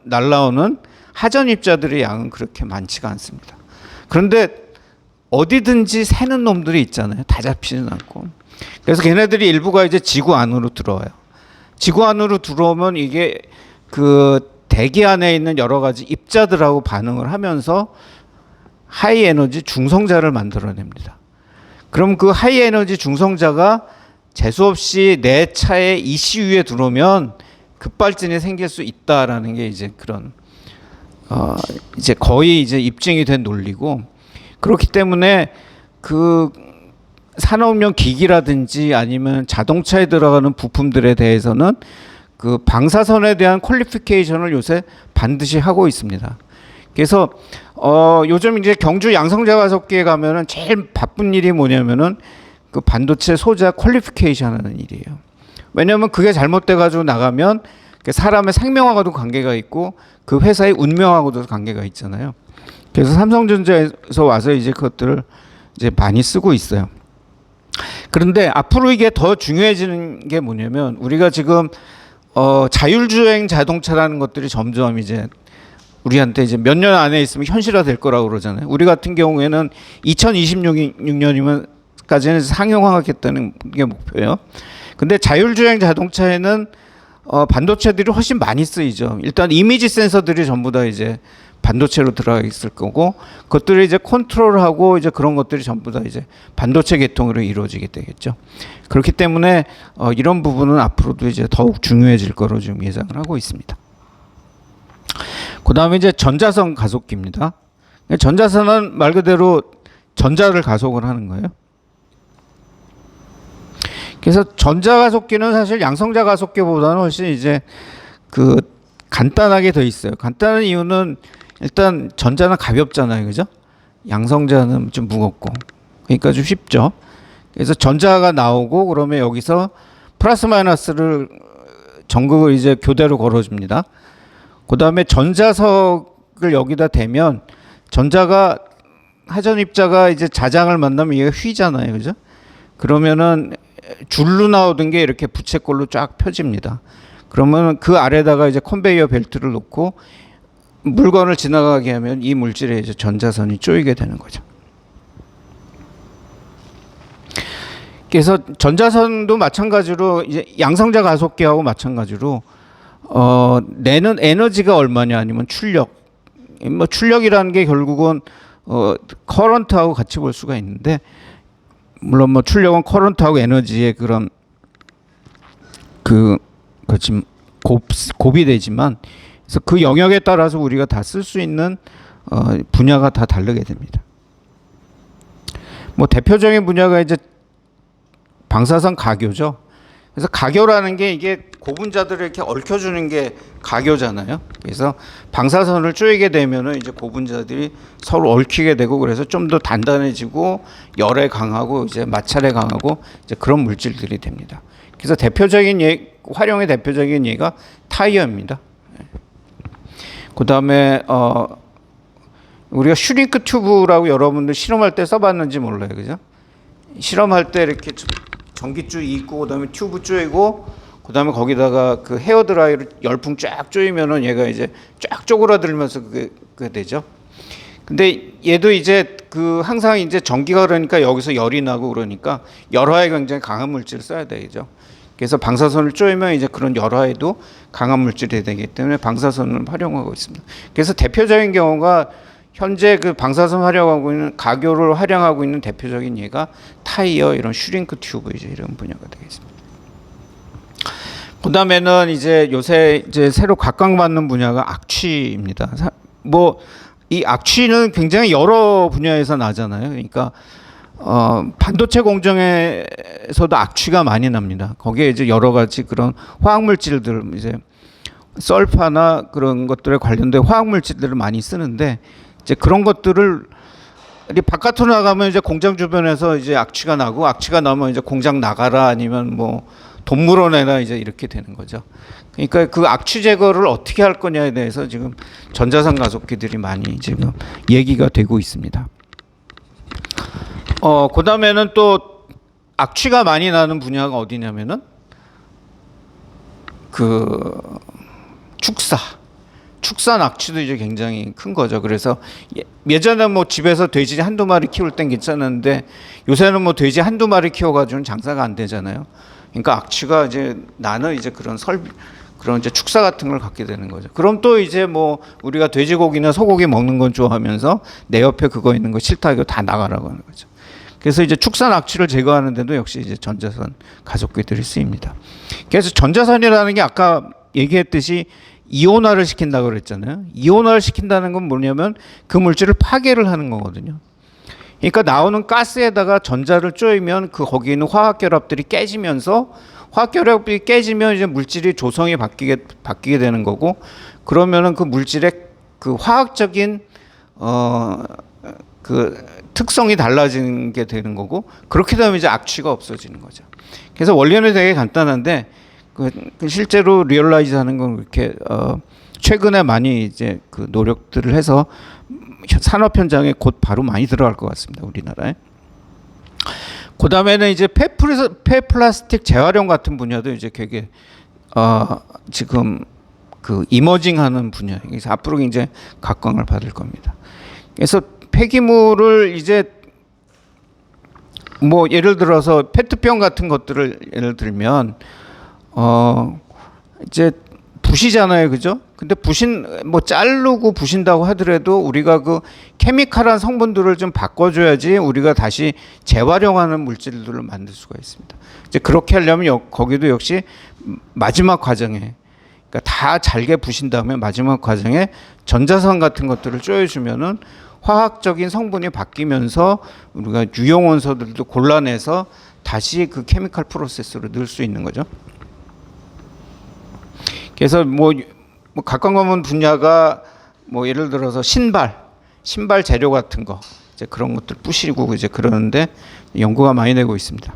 날라오는 하전 입자들의 양은 그렇게 많지가 않습니다. 그런데 어디든지 새는 놈들이 있잖아요. 다 잡히는 않고. 그래서 걔네들이 일부가 이제 지구 안으로 들어와요. 지구 안으로 들어오면 이게 그 대기 안에 있는 여러 가지 입자들하고 반응을 하면서 하이 에너지 중성자를 만들어냅니다. 그럼 그 하이 에너지 중성자가 재수없이 내 차의 ECU에 들어오면 급발진이 생길 수 있다라는 게 이제 그런 이제 거의 이제 입증이 된 논리고, 그렇기 때문에 그 산업용 기기라든지 아니면 자동차에 들어가는 부품들에 대해서는 그 방사선에 대한 퀄리피케이션을 요새 반드시 하고 있습니다. 그래서 요즘 이제 경주 양성자 가속기에 가면은 제일 바쁜 일이 뭐냐면은 그 반도체 소자 퀄리피케이션 하는 일이에요. 왜냐하면 그게 잘못돼 가지고 나가면 사람의 생명하고도 관계가 있고 그 회사의 운명하고도 관계가 있잖아요. 그래서 삼성전자에서 와서 이제 그것들을 이제 많이 쓰고 있어요. 그런데 앞으로 이게 더 중요해지는 게 뭐냐면, 우리가 지금 자율주행 자동차라는 것들이 점점 이제 우리한테 이제 몇 년 안에 있으면 현실화 될 거라고 그러잖아요. 우리 같은 경우에는 2026년이면까지는 상용화하겠다는 게 목표예요. 근데 자율주행 자동차에는 반도체들이 훨씬 많이 쓰이죠. 일단 이미지 센서들이 전부 다 이제 반도체로 들어가 있을 거고, 그것들을 이제 컨트롤하고 이제 그런 것들이 전부 다 이제 반도체 계통으로 이루어지게 되겠죠. 그렇기 때문에 이런 부분은 앞으로도 이제 더욱 중요해질 거로 지금 예상을 하고 있습니다. 그 다음에 이제 전자선 가속기입니다. 전자선은 말 그대로 전자를 가속을 하는 거예요. 그래서 전자 가속기는 사실 양성자 가속기보다는 훨씬 이제 그 간단하게 돼 있어요. 간단한 이유는 일단 전자는 가볍잖아요, 그죠? 양성자는 좀 무겁고, 그러니까 좀 쉽죠. 그래서 전자가 나오고 그러면 여기서 플러스 마이너스를 전극을 이제 교대로 걸어줍니다. 그 다음에 전자석을 여기다 대면 전자가 하전 입자가 이제 자장을 만나면 얘가 휘잖아요, 그죠? 그러면은 줄로 나오던 게 이렇게 부채꼴로 쫙 펴집니다. 그러면 그 아래다가 이제 컨베이어 벨트를 놓고 물건을 지나가게 하면 이 물질에 이제 전자선이 쪼이게 되는 거죠. 그래서 전자선도 마찬가지로 이제 양성자 가속기하고 마찬가지로 내는 에너지가 얼마냐 아니면 출력. 뭐 출력이라는 게 결국은 커런트하고 같이 볼 수가 있는데, 물론 뭐 출력은 커런트하고 에너지의 그런 지금 곱이 되지만, 그래서 그 영역에 따라서 우리가 다 쓸 수 있는 분야가 다 다르게 됩니다. 뭐 대표적인 분야가 이제 방사선 가교죠. 그래서 가교라는 게 이게 고분자들을 이렇게 얽혀주는 게 가교잖아요. 그래서 방사선을 쪼이게 되면은 이제 고분자들이 서로 얽히게 되고, 그래서 좀 더 단단해지고 열에 강하고 이제 마찰에 강하고 이제 그런 물질들이 됩니다. 그래서 활용의 대표적인 예가 타이어입니다. 그 다음에 우리가 슈링크 튜브라고 여러분들 실험할 때 써봤는지 몰라요, 그죠? 실험할 때 이렇게 전기줄 있고 그다음에 튜브 쪼이고 그다음에 거기다가 그 헤어 드라이를 열풍 쫙 쪼이면은 얘가 이제 쫙 쪼그라들면서 그게 되죠. 근데 얘도 이제 항상 이제 전기가 그러니까 여기서 열이 나고 그러니까 열화에 굉장히 강한 물질을 써야 되죠. 그래서 방사선을 쪼이면 이제 그런 열화에도 강한 물질이 되기 때문에 방사선을 활용하고 있습니다. 그래서 대표적인 경우가 현재 그 방사선 활용하고 있는 가교를 활용하고 있는 대표적인 예가 타이어 이런 슈링크 튜브 이제 이런 분야가 되겠습니다. 그다음에는 이제 요새 이제 새로 각광받는 분야가 악취입니다. 뭐 이 악취는 굉장히 여러 분야에서 나잖아요. 그러니까 반도체 공정에서도 악취가 많이 납니다. 거기에 이제 여러 가지 그런 화학 물질들 이제 설파나 그런 것들에 관련된 화학 물질들을 많이 쓰는데 이제 그런 것들을 바깥으로 나가면 이제 공장 주변에서 이제 악취가 나고 악취가 나면 이제 공장 나가라 아니면 뭐 돈 물어내라 이제 이렇게 되는 거죠. 그러니까 그 악취 제거를 어떻게 할 거냐에 대해서 지금 전자상 가속기들이 많이 지금 얘기가 되고 있습니다. 그다음에는 또 악취가 많이 나는 분야가 어디냐면은 그 축산 악취도 이제 굉장히 큰 거죠. 그래서 예전에 뭐 집에서 돼지 한두 마리 키울 땐 괜찮았는데 요새는 뭐 돼지 한두 마리 키워가지고는 장사가 안 되잖아요. 그러니까 악취가 이제 나는 이제 그런 그런 이제 축사 같은 걸 갖게 되는 거죠. 그럼 또 이제 뭐 우리가 돼지고기나 소고기 먹는 건 좋아하면서 내 옆에 그거 있는 거 싫다 이거 다 나가라고 하는 거죠. 그래서 이제 축산 악취를 제거하는데도 역시 이제 전자선 가속기들이 쓰입니다. 그래서 전자선이라는 게 아까 얘기했듯이 이온화를 시킨다고 그랬잖아요. 이온화를 시킨다는 건 뭐냐면 그 물질을 파괴를 하는 거거든요. 그러니까 나오는 가스에다가 전자를 쪼이면 그 거기 있는 화학 결합들이 깨지면서 화학 결합이 깨지면 이제 물질이 조성이 바뀌게 되는 거고 그러면은 그 물질의 그 화학적인 그 특성이 달라지는 게 되는 거고 그렇게 되면 이제 악취가 없어지는 거죠. 그래서 원리는 되게 간단한데 그 실제로 리얼라이즈하는 건 그렇게 최근에 많이 이제 그 노력들을 해서 산업 현장에 곧 바로 많이 들어갈 것 같습니다. 우리나라에. 그다음에는 이제 폐플라스틱 재활용 같은 분야도 이제 되게 지금 그 이머징하는 분야. 그래서 앞으로 이제 각광을 받을 겁니다. 그래서 폐기물을 이제 뭐 예를 들어서 페트병 같은 것들을 예를 들면 이제 부시잖아요, 그죠? 근데 뭐 자르고 부신다고 하더라도 우리가 그 케미칼한 성분들을 좀 바꿔줘야지 우리가 다시 재활용하는 물질들을 만들 수가 있습니다. 이제 그렇게 하려면 거기도 역시 마지막 과정에, 그러니까 다 잘게 부신 다음에 마지막 과정에 전자선 같은 것들을 쪼여주면은 화학적인 성분이 바뀌면서 우리가 유용 원소들도 골라내서 다시 그 케미칼 프로세스로 넣을 수 있는 거죠. 그래서 뭐 각광받는 분야가 뭐 예를 들어서 신발 재료 같은 거 이제 그런 것들 부시고 이제 그러는데 연구가 많이 되고 있습니다.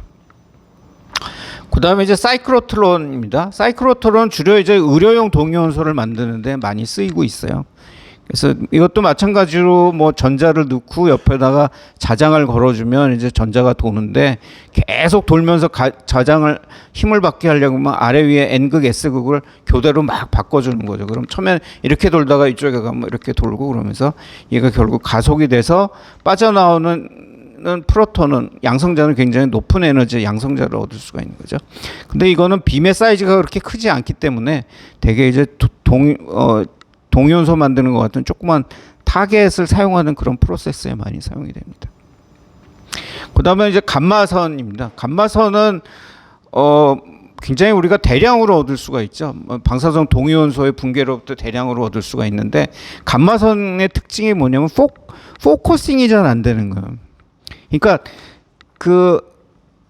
그다음에 이제 사이클로트론입니다. 사이클로트론 주로 이제 의료용 동위원소를 만드는데 많이 쓰이고 있어요. 그래서 이것도 마찬가지로 뭐 전자를 넣고 옆에다가 자장을 걸어주면 이제 전자가 도는데 계속 돌면서 자장을 힘을 받게 하려면 아래 위에 N극, S극을 교대로 막 바꿔주는 거죠. 그럼 처음에 이렇게 돌다가 이쪽에 가면 이렇게 돌고 그러면서 얘가 결국 가속이 돼서 빠져나오는 프로톤은 양성자는 굉장히 높은 에너지 양성자를 얻을 수가 있는 거죠. 근데 이거는 빔의 사이즈가 그렇게 크지 않기 때문에 되게 이제 동위원소 만드는 것 같은 조그만 타겟을 사용하는 그런 프로세스에 많이 사용이 됩니다. 그다음에 이제 감마선입니다. 감마선은 굉장히 우리가 대량으로 얻을 수가 있죠. 방사성 동위원소의 붕괴로부터 대량으로 얻을 수가 있는데 감마선의 특징이 뭐냐면 포커싱이 잘 안 되는 거예요. 그러니까 그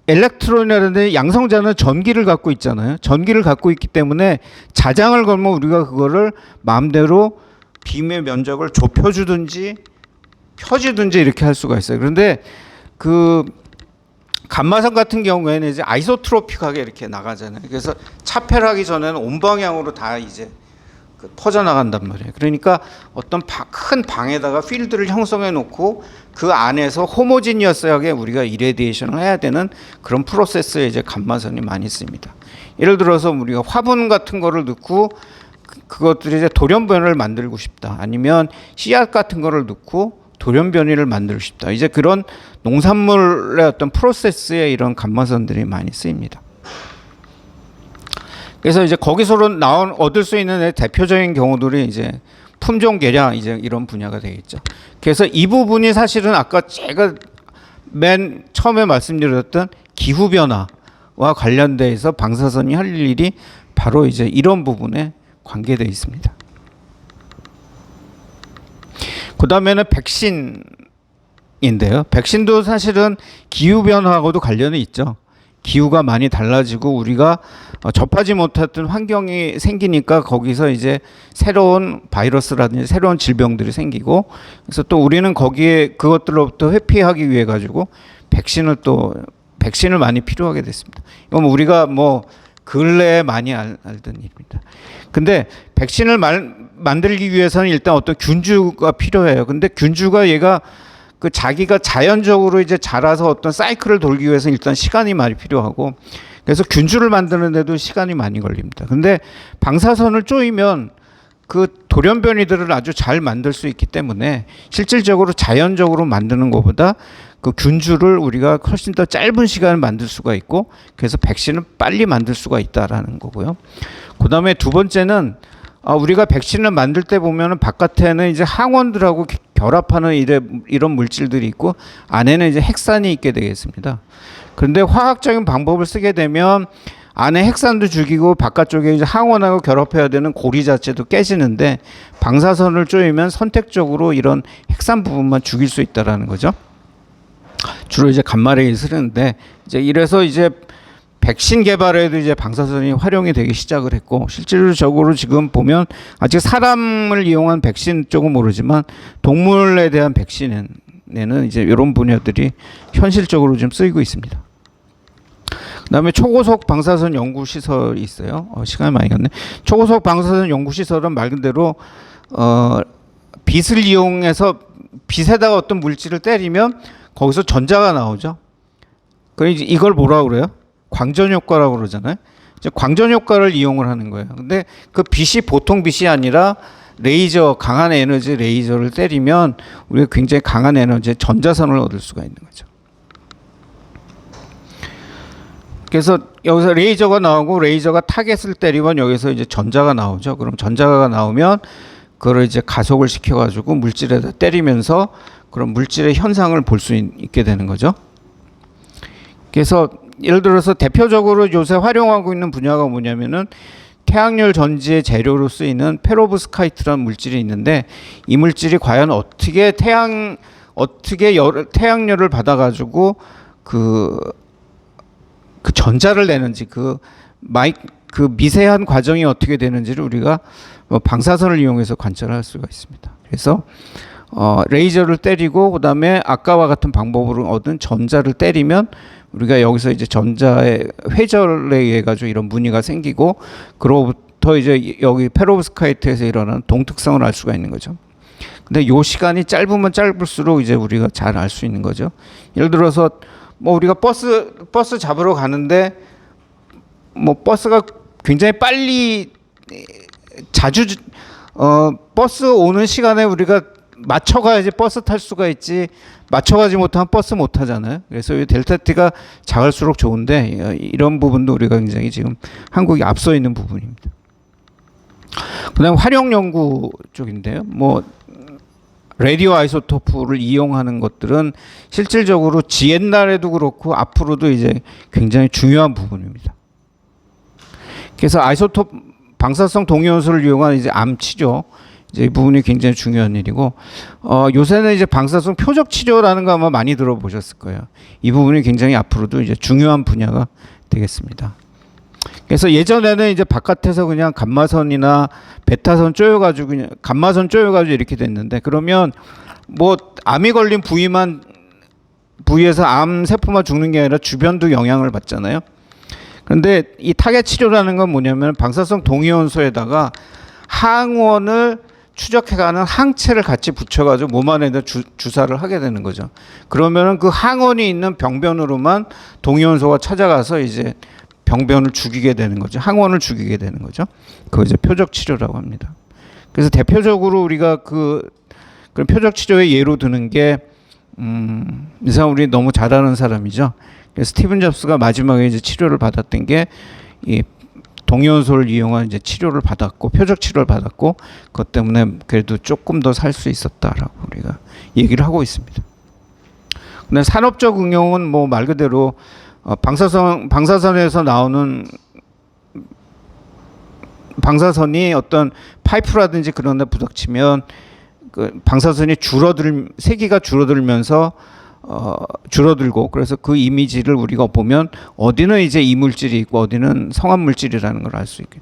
엘렉트론이라든지 양성자는 전기를 갖고 있잖아요. 전기를 갖고 있기 때문에 자장을 걸면 우리가 그거를 마음대로 빔의 면적을 좁혀주든지 펴주든지 이렇게 할 수가 있어요. 그런데 그 감마선 같은 경우에는 이제 아이소트로픽하게 이렇게 나가잖아요. 그래서 차폐하기 전에는 온 방향으로 다 이제 퍼져나간단 말이에요. 그러니까 어떤 큰 방에다가 필드를 형성해 놓고 그 안에서 호모지니어스하게 우리가 이레디에이션을 해야 되는 그런 프로세스에 이제 감마선이 많이 씁니다. 예를 들어서 우리가 화분 같은 거를 넣고 그것들이 이제 돌연변이를 만들고 싶다. 아니면 씨앗 같은 거를 넣고 돌연변이를 만들고 싶다. 이제 그런 농산물의 어떤 프로세스에 이런 감마선들이 많이 쓰입니다. 그래서 이제 거기서 나온 얻을 수 있는 대표적인 경우들이 이제 품종 개량 이제 이런 분야가 되겠죠. 그래서 이 부분이 사실은 아까 제가 맨 처음에 말씀드렸던 기후 변화와 관련돼서 방사선이 할 일이 바로 이제 이런 부분에 관계되어 있습니다. 그 다음에는 백신인데요. 백신도 사실은 기후 변화하고도 관련이 있죠. 기후가 많이 달라지고 우리가 접하지 못했던 환경이 생기니까 거기서 이제 새로운 바이러스라든지 새로운 질병들이 생기고, 그래서 또 우리는 거기에 그것들로부터 회피하기 위해 가지고 백신을 많이 필요하게 됐습니다. 이건 우리가 뭐 근래에 많이 알던 일입니다. 근데 백신을 만들기 위해서는 일단 어떤 균주가 필요해요. 근데 균주가 얘가 그 자기가 자연적으로 이제 자라서 어떤 사이클을 돌기 위해서 일단 시간이 많이 필요하고, 그래서 균주를 만드는데도 시간이 많이 걸립니다. 근데 방사선을 쪼이면 그 돌연변이들을 아주 잘 만들 수 있기 때문에 실질적으로 자연적으로 만드는 것보다 그 균주를 우리가 훨씬 더 짧은 시간에 만들 수가 있고, 그래서 백신을 빨리 만들 수가 있다라는 거고요. 그 다음에 두 번째는 우리가 백신을 만들 때 보면은 바깥에는 이제 항원들하고 결합하는 이런 물질들이 있고 안에는 이제 핵산이 있게 되겠습니다. 그런데 화학적인 방법을 쓰게 되면 안에 핵산도 죽이고 바깥쪽에 이제 항원하고 결합해야 되는 고리 자체도 깨지는데, 방사선을 쪼이면 선택적으로 이런 핵산 부분만 죽일 수 있다라는 거죠. 주로 이제 감마레이를 쓰는데, 이제 이래서 이제 백신 개발에도 이제 방사선이 활용이 되기 시작을 했고, 실질적으로 지금 보면 아직 사람을 이용한 백신 쪽은 모르지만 동물에 대한 백신에는 이제 이런 분야들이 현실적으로 좀 쓰이고 있습니다. 그다음에 초고속 방사선 연구 시설이 있어요. 시간이 많이 갔네. 초고속 방사선 연구 시설은 말 그대로 빛을 이용해서 빛에다가 어떤 물질을 때리면 거기서 전자가 나오죠. 그래서 이걸 뭐라고 그래요? 광전 효과라고 그러잖아요. 이제 광전 효과를 이용을 하는 거예요. 근데 그 빛이 보통 빛이 아니라 레이저, 강한 에너지 레이저를 때리면 우리가 굉장히 강한 에너지의 전자선을 얻을 수가 있는 거죠. 그래서 여기서 레이저가 나오고 레이저가 타겟을 때리면 여기서 이제 전자가 나오죠. 그럼 전자가 나오면 그걸 이제 가속을 시켜가지고 물질에다 때리면서 그런 물질의 현상을 볼 수 있게 되는 거죠. 그래서 예를 들어서 대표적으로 요새 활용하고 있는 분야가 뭐냐면은 태양열 전지의 재료로 쓰이는 페로브스카이트라는 물질이 있는데, 이 물질이 과연 어떻게 태양열을 받아가지고 그 전자를 내는지, 그 미세한 과정이 어떻게 되는지를 우리가 방사선을 이용해서 관찰할 수가 있습니다. 그래서 레이저를 때리고 그다음에 아까와 같은 방법으로 얻은 전자를 때리면 우리가 여기서 이제 전자의 회절에 의해 가지고 이런 무늬가 생기고, 그로부터 이제 여기 페로브스카이트에서 일어나는 동특성을 알 수가 있는 거죠. 근데 요 시간이 짧으면 짧을수록 이제 우리가 잘 알 수 있는 거죠. 예를 들어서 뭐 우리가 버스 잡으러 가는데 뭐 버스가 굉장히 빨리 버스 오는 시간에 우리가 맞춰가야지 버스 탈 수가 있지, 맞춰가지 못하면 버스 못 타잖아요. 그래서 이 델타 T가 작을수록 좋은데, 이런 부분도 우리가 굉장히 지금 한국이 앞서 있는 부분입니다. 그다음 활용 연구 쪽인데요. 뭐 라디오 아이소토프를 이용하는 것들은 실질적으로 옛날에도 그렇고 앞으로도 이제 굉장히 중요한 부분입니다. 그래서 아이소톱 방사성 동위원소를 이용한 이제 암 치료, 이제 이 부분이 굉장히 중요한 일이고, 요새는 이제 방사성 표적 치료라는 거 아마 많이 들어보셨을 거예요. 이 부분이 굉장히 앞으로도 이제 중요한 분야가 되겠습니다. 그래서 예전에는 이제 바깥에서 그냥 감마선이나 베타선 쪼여가지고 그냥 감마선 쪼여가지고 이렇게 됐는데, 그러면 뭐 암이 걸린 부위에서 암 세포만 죽는 게 아니라 주변도 영향을 받잖아요. 그런데 이 타겟 치료라는 건 뭐냐면 방사성 동위원소에다가 항원을 추적해가는 항체를 같이 붙여가지고 몸 안에다 주사를 하게 되는 거죠. 그러면은 그 항원이 있는 병변으로만 동위원소가 찾아가서 이제 병변을 죽이게 되는 거죠. 항원을 죽이게 되는 거죠. 그거 이제 표적 치료라고 합니다. 그래서 대표적으로 우리가 그런 표적 치료의 예로 드는 게 이 사람 우리 너무 잘 아는 사람이죠. 스티븐 잡스가 마지막에 이제 치료를 받았던 게 이 동위원소를 이용한 이제 치료를 받았고 표적 치료를 받았고 그것 때문에 그래도 조금 더 살 수 있었다라고 우리가 얘기를 하고 있습니다. 근데 산업적 응용은 뭐 말 그대로 방사선에서 나오는 방사선이 어떤 파이프라든지 그런 데 부닥치면 그 방사선이 세기가 줄어들면서 줄어들고 그래서 그 이미지를 우리가 보면 어디는 이제 이물질이 있고 어디는 성한 물질이라는 걸 알 수 있게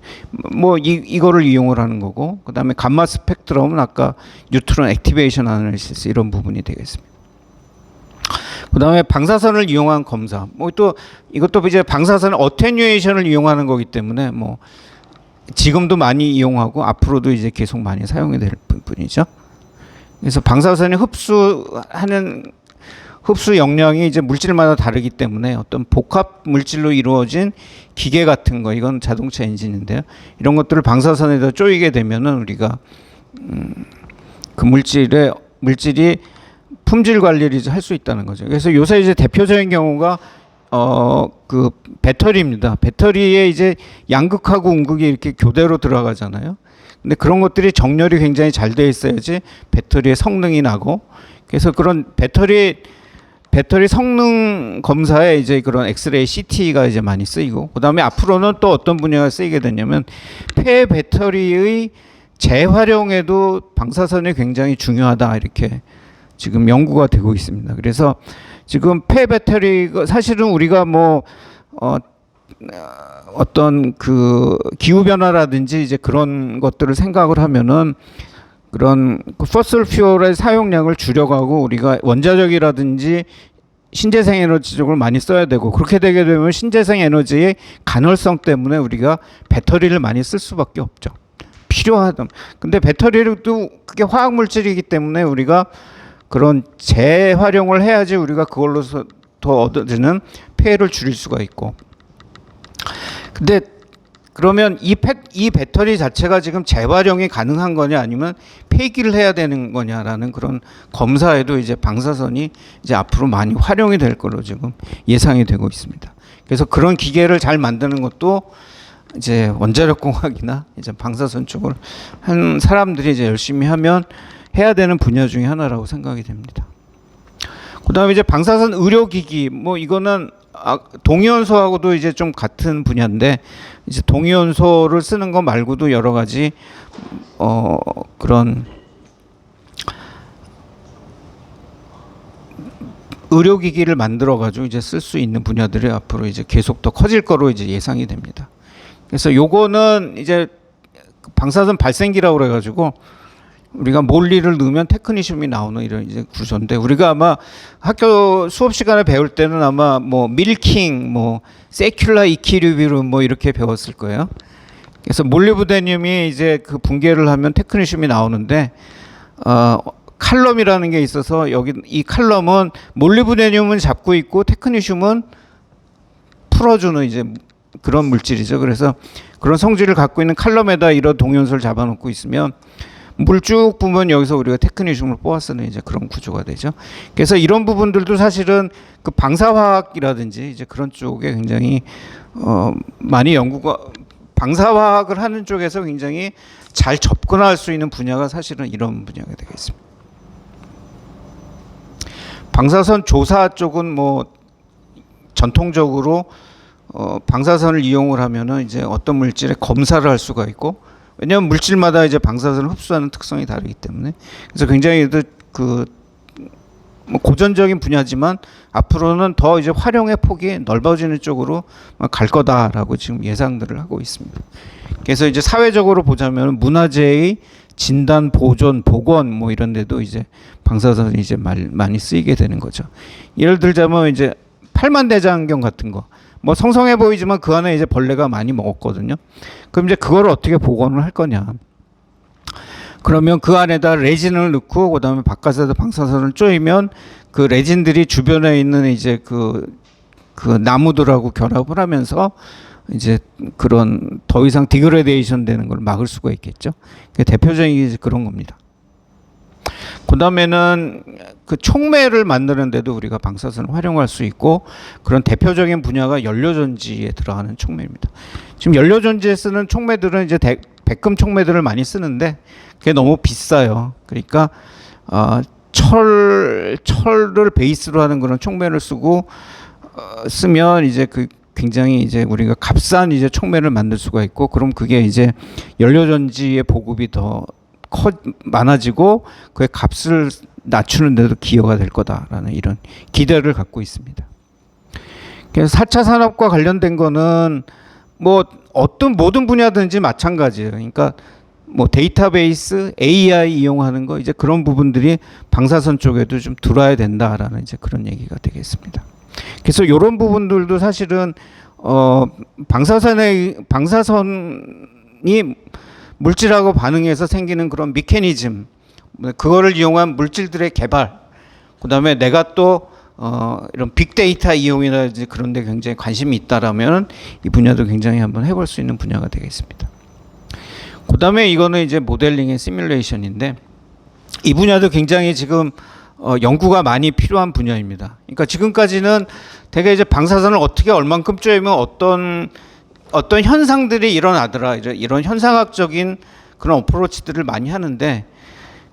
뭐 이거를 이용을 하는 거고 그다음에 감마 스펙트럼은 아까 뉴트론 액티베이션 아날리시스 이런 부분이 되겠습니다. 그다음에 방사선을 이용한 검사 뭐 또 이것도 이제 방사선 어테뉴에이션을 이용하는 거기 때문에 뭐 지금도 많이 이용하고 앞으로도 이제 계속 많이 사용이 될 부분이죠. 그래서 방사선이 흡수 역량이 이제 물질마다 다르기 때문에 어떤 복합 물질로 이루어진 기계 같은 거 이건 자동차 엔진인데요. 이런 것들을 방사선에다 쪼이게 되면은 우리가 그 물질이 품질 관리를 할 수 있다는 거죠. 그래서 요새 이제 대표적인 경우가 그 배터리입니다. 배터리에 이제 양극하고 음극이 이렇게 교대로 들어가잖아요. 근데 그런 것들이 정렬이 굉장히 잘 돼 있어야지 배터리의 성능이 나고 그래서 그런 배터리 성능 검사에 이제 그런 엑스레이 CT가 이제 많이 쓰이고 그다음에 앞으로는 또 어떤 분야가 쓰이게 되냐면 폐 배터리의 재활용에도 방사선이 굉장히 중요하다 이렇게 지금 연구가 되고 있습니다. 그래서 지금 폐 배터리가 사실은 우리가 뭐 어떤 그 기후 변화라든지 이제 그런 것들을 생각을 하면은 그런 포슬 퓨얼의 사용량을 줄여가고 우리가 원자력이라든지 신재생 에너지 쪽을 많이 써야 되고 그렇게 되게 되면 신재생 에너지의 간헐성 때문에 우리가 배터리를 많이 쓸 수밖에 없죠. 필요하던. 근데 배터리도 그게 화학 물질이기 때문에 우리가 그런 재활용을 해야지 우리가 그걸로서 더 얻어지는 폐해를 줄일 수가 있고. 근데 그러면 이 배터리 자체가 지금 재활용이 가능한 거냐 아니면 폐기를 해야 되는 거냐라는 그런 검사에도 이제 방사선이 이제 앞으로 많이 활용이 될 걸로 지금 예상이 되고 있습니다. 그래서 그런 기계를 잘 만드는 것도 이제 원자력 공학이나 이제 방사선 쪽을 한 사람들이 이제 열심히 하면 해야 되는 분야 중에 하나라고 생각이 됩니다. 그다음에 이제 방사선 의료기기 뭐 이거는 동위원소하고도 이제 좀 같은 분야인데 이제 동위원소를 쓰는 거 말고도 여러 가지 그런 의료기기를 만들어 가지고 이제 쓸 수 있는 분야들이 앞으로 이제 계속 더 커질 거로 이제 예상이 됩니다. 그래서 요거는 이제 방사선 발생기라고 그래 가지고 우리가 몰리를 넣으면 테크니슘이 나오는 이런 이제 구조인데 우리가 아마 학교 수업 시간에 배울 때는 아마 뭐 밀킹, 뭐 세큘라 이퀴리브리움 뭐 이렇게 배웠을 거예요. 그래서 몰리브데늄이 이제 그 붕괴를 하면 테크니슘이 나오는데 칼럼이라는 게 있어서 여기 이 칼럼은 몰리브데늄은 잡고 있고 테크니슘은 풀어주는 이제 그런 물질이죠. 그래서 그런 성질을 갖고 있는 칼럼에다 이런 동위원소를 잡아놓고 있으면 물 쭉 부으면 여기서 우리가 테크니슘을 뽑아 쓰는 이제 그런 구조가 되죠. 그래서 이런 부분들도 사실은 그 방사화학이라든지 이제 그런 쪽에 굉장히 많이 연구가 방사화학을 하는 쪽에서 굉장히 잘 접근할 수 있는 분야가 사실은 이런 분야가 되겠습니다. 방사선 조사 쪽은 뭐 전통적으로 방사선을 이용을 하면은 이제 어떤 물질의 검사를 할 수가 있고 왜냐하면 물질마다 이제 방사선을 흡수하는 특성이 다르기 때문에 그래서 굉장히 그 뭐 고전적인 분야지만 앞으로는 더 이제 활용의 폭이 넓어지는 쪽으로 갈 거다라고 지금 예상들을 하고 있습니다. 그래서 이제 사회적으로 보자면 문화재의 진단, 보존, 복원 뭐 이런 데도 이제 방사선이 이제 많이 쓰이게 되는 거죠. 예를 들자면 이제 팔만대장경 같은 거. 뭐 성성해 보이지만 그 안에 이제 벌레가 많이 먹었거든요. 그럼 이제 그걸 어떻게 복원을 할 거냐. 그러면 그 안에다 레진을 넣고 그다음에 바깥에다 방사선을 쪼이면 그 레진들이 주변에 있는 이제 그 나무들하고 결합을 하면서 이제 그런 더 이상 디그레데이션 되는 걸 막을 수가 있겠죠. 대표적인 게 그런 겁니다. 그다음에는 그 촉매를 만드는 데도 우리가 방사선을 활용할 수 있고, 그런 대표적인 분야가 연료전지에 들어가는 촉매입니다. 지금 연료전지에 쓰는 촉매들은 이제 백금 촉매들을 많이 쓰는데 그게 너무 비싸요. 그러니까 철을 베이스로 하는 그런 촉매를 쓰면 이제 그 굉장히 이제 우리가 값싼 이제 촉매를 만들 수가 있고, 그럼 그게 이제 연료전지의 보급이 더 많아지고 그의 값을 낮추는 데도 기여가 될 거다라는 이런 기대를 갖고 있습니다. 그래서 4차 산업과 관련된 거는 뭐 어떤 모든 분야든지 마찬가지예요. 그러니까 뭐 데이터베이스, AI 이용하는 거, 이제 그런 부분들이 방사선 쪽에도 좀 들어와야 된다라는 이제 그런 얘기가 되겠습니다. 그래서 이런 부분들도 사실은 방사선이 물질하고 반응해서 생기는 그런 미케니즘, 그거를 이용한 물질들의 개발, 그다음에 내가 또 이런 빅데이터 이용이라든지 그런 데 굉장히 관심이 있다라면 이 분야도 굉장히 한번 해볼 수 있는 분야가 되겠습니다. 그다음에 이거는 이제 모델링의 시뮬레이션인데, 이 분야도 굉장히 지금 연구가 많이 필요한 분야입니다. 그러니까 지금까지는 되게 이제 방사선을 어떻게 얼만큼 쬐면 어떤 현상들이 일어나더라, 이런 현상학적인 그런 어프로치들을 많이 하는데,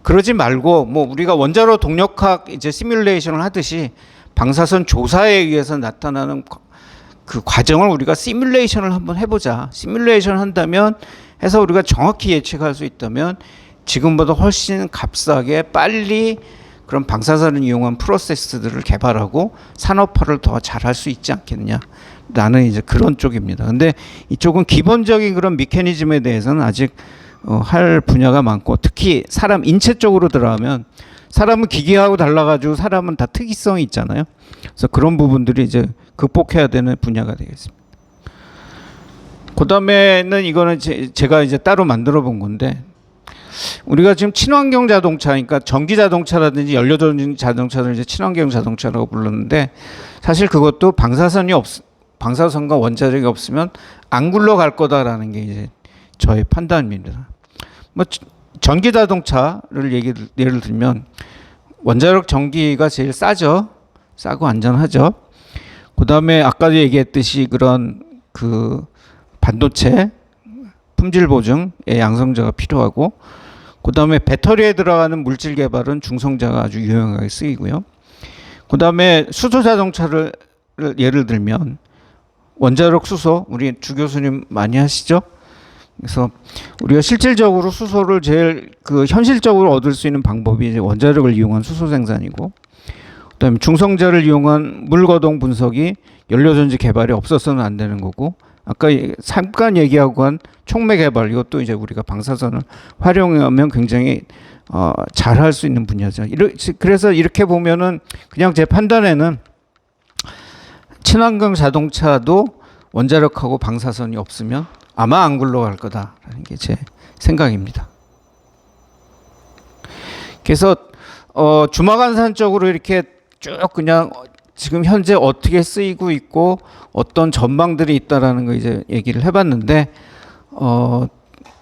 그러지 말고 뭐 우리가 원자로 동력학 이제 시뮬레이션을 하듯이 방사선 조사에 의해서 나타나는 그 과정을 우리가 시뮬레이션을 한번 해보자. 시뮬레이션을 한다면 해서 우리가 정확히 예측할 수 있다면 지금보다 훨씬 값싸게 빨리 그런 방사선을 이용한 프로세스들을 개발하고 산업화를 더 잘할 수 있지 않겠느냐. 라는 이제 그런 쪽입니다. 근데 이쪽은 기본적인 그런 메커니즘에 대해서는 아직 할 분야가 많고, 특히 사람 인체 쪽으로 들어가면 사람은 기계하고 달라가지고 사람은 다 특이성이 있잖아요. 그래서 그런 부분들이 이제 극복해야 되는 분야가 되겠습니다. 그 다음에는 이거는 제가 이제 따로 만들어 본 건데, 우리가 지금 친환경 자동차, 그러니까 전기 자동차라든지 연료전지 자동차를 이제 친환경 자동차라고 부르는데, 사실 그것도 방사선과 원자력이 없으면 안 굴러갈 거다라는 게 이제 저의 판단입니다. 뭐 전기 자동차를 예를 들면 원자력 전기가 제일 싸죠. 싸고 안전하죠. 그다음에 아까도 얘기했듯이 그런 그 반도체 품질 보증의 양성자가 필요하고, 그다음에 배터리에 들어가는 물질 개발은 중성자가 아주 유용하게 쓰이고요. 그다음에 수소 자동차를 예를 들면 원자력 수소, 우리 주 교수님 많이 하시죠? 그래서 우리가 실질적으로 수소를 제일 그 현실적으로 얻을 수 있는 방법이 이제 원자력을 이용한 수소 생산이고, 그다음에 중성자를 이용한 물거동 분석이 연료전지 개발이 없어서는 안 되는 거고, 아까 잠깐 얘기하고 한 촉매 개발, 이것도 이제 우리가 방사선을 활용하면 굉장히 잘할 수 있는 분야죠. 그래서 이렇게 보면은 그냥 제 판단에는 친환경 자동차도 원자력하고 방사선이 없으면 아마 안 굴러갈 거다라는 게 제 생각입니다. 그래서 주마간산 쪽으로 이렇게 쭉 그냥 지금 현재 어떻게 쓰이고 있고 어떤 전망들이 있다라는 거 이제 얘기를 해봤는데,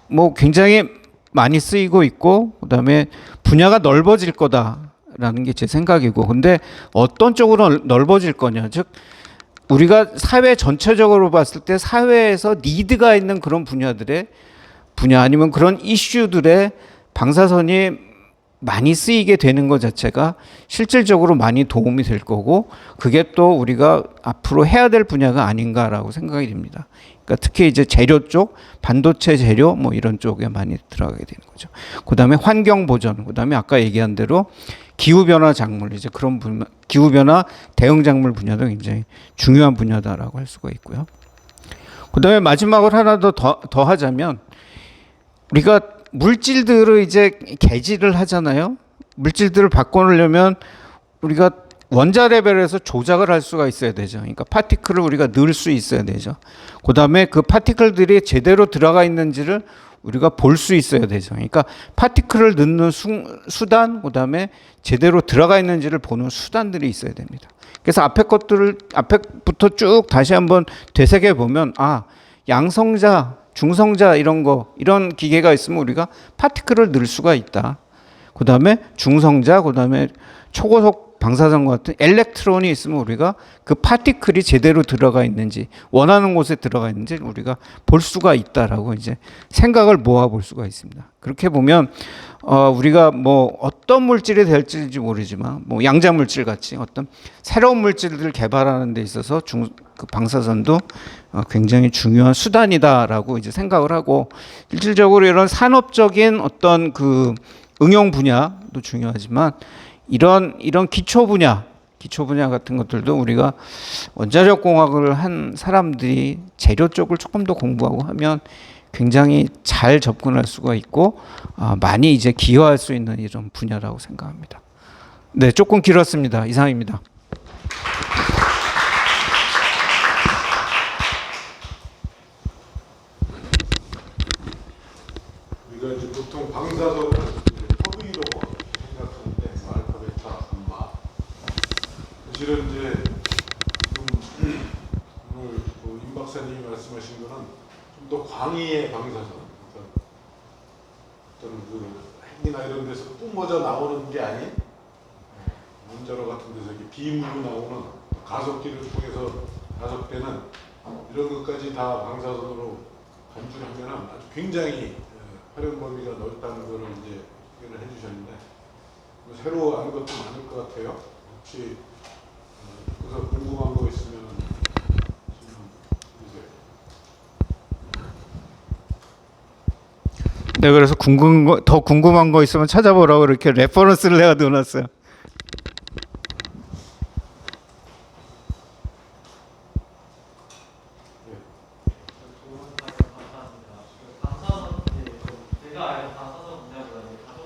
뭐 굉장히 많이 쓰이고 있고, 그다음에 분야가 넓어질 거다라는 게 제 생각이고, 근데 어떤 쪽으로 넓어질 거냐, 즉 우리가 사회 전체적으로 봤을 때 사회에서 니드가 있는 그런 분야 아니면 그런 이슈들의 방사선이 많이 쓰이게 되는 것 자체가 실질적으로 많이 도움이 될 거고, 그게 또 우리가 앞으로 해야 될 분야가 아닌가라고 생각이 됩니다. 그러니까 특히 이제 재료 쪽, 반도체 재료 뭐 이런 쪽에 많이 들어가게 되는 거죠. 그다음에 환경 보전, 그다음에 아까 얘기한 대로 기후 변화 작물, 이제 그런 기후 변화 대응 작물 분야도 굉장히 중요한 분야다라고 할 수가 있고요. 그다음에 마지막으로 하나 더 하자면, 우리가 물질들을 이제 개질을 하잖아요. 물질들을 바꿔놓으려면 우리가 원자 레벨에서 조작을 할 수가 있어야 되죠. 그러니까 파티클을 우리가 넣을 수 있어야 되죠. 그 다음에 그 파티클들이 제대로 들어가 있는지를 우리가 볼 수 있어야 되죠. 그러니까 파티클을 넣는 수단, 그 다음에 제대로 들어가 있는지를 보는 수단들이 있어야 됩니다. 그래서 앞에부터 쭉 다시 한번 되새겨 보면, 양성자, 중성자 이런 기계가 있으면 우리가 파티클을 넣을 수가 있다. 그다음에 중성자, 그다음에 초고속 방사선 같은 엘렉트론이 있으면 우리가 그 파티클이 제대로 들어가 있는지 원하는 곳에 들어가 있는지 우리가 볼 수가 있다라고 이제 생각을 모아 볼 수가 있습니다. 그렇게 보면 우리가 뭐 어떤 물질이 될지 모르지만 뭐 양자 물질 같이 어떤 새로운 물질들을 개발하는 데 있어서 그 방사선도 굉장히 중요한 수단이다라고 이제 생각을 하고, 실질적으로 이런 산업적인 어떤 그 응용 분야도 중요하지만 이런 기초 분야 같은 것들도 우리가 원자력 공학을 한 사람들이 재료 쪽을 조금 더 공부하고 하면 굉장히 잘 접근할 수가 있고 많이 이제 기여할 수 있는 이런 분야라고 생각합니다. 네, 조금 길었습니다. 이상입니다. 우리가 이제 보통 방사선을 허브이로 생각하는데 알파, 베타, 감마. 사실은 이제 지금 오늘 임 박사님이 말씀하신 거는 좀 더 광의의 방사선, 어떤 그 핵이나 이런 데서 뿜어져 나오는 게 아닌 원자로 같은 데서 이렇게 빔으로 나오는 가속기를 통해서 가속되는 이런 것까지 다 방사선으로 간주하면 아주 굉장히 활용 범위가 넓다는 것을 이제 표현을 해주셨는데 새로 아는 것도 많을 것 같아요. 혹시 그래서 궁금한 거 있으면 질문 주세요. 네, 그래서 더 궁금한 거 있으면 찾아보라고 이렇게 레퍼런스를 내가 넣어놨어요.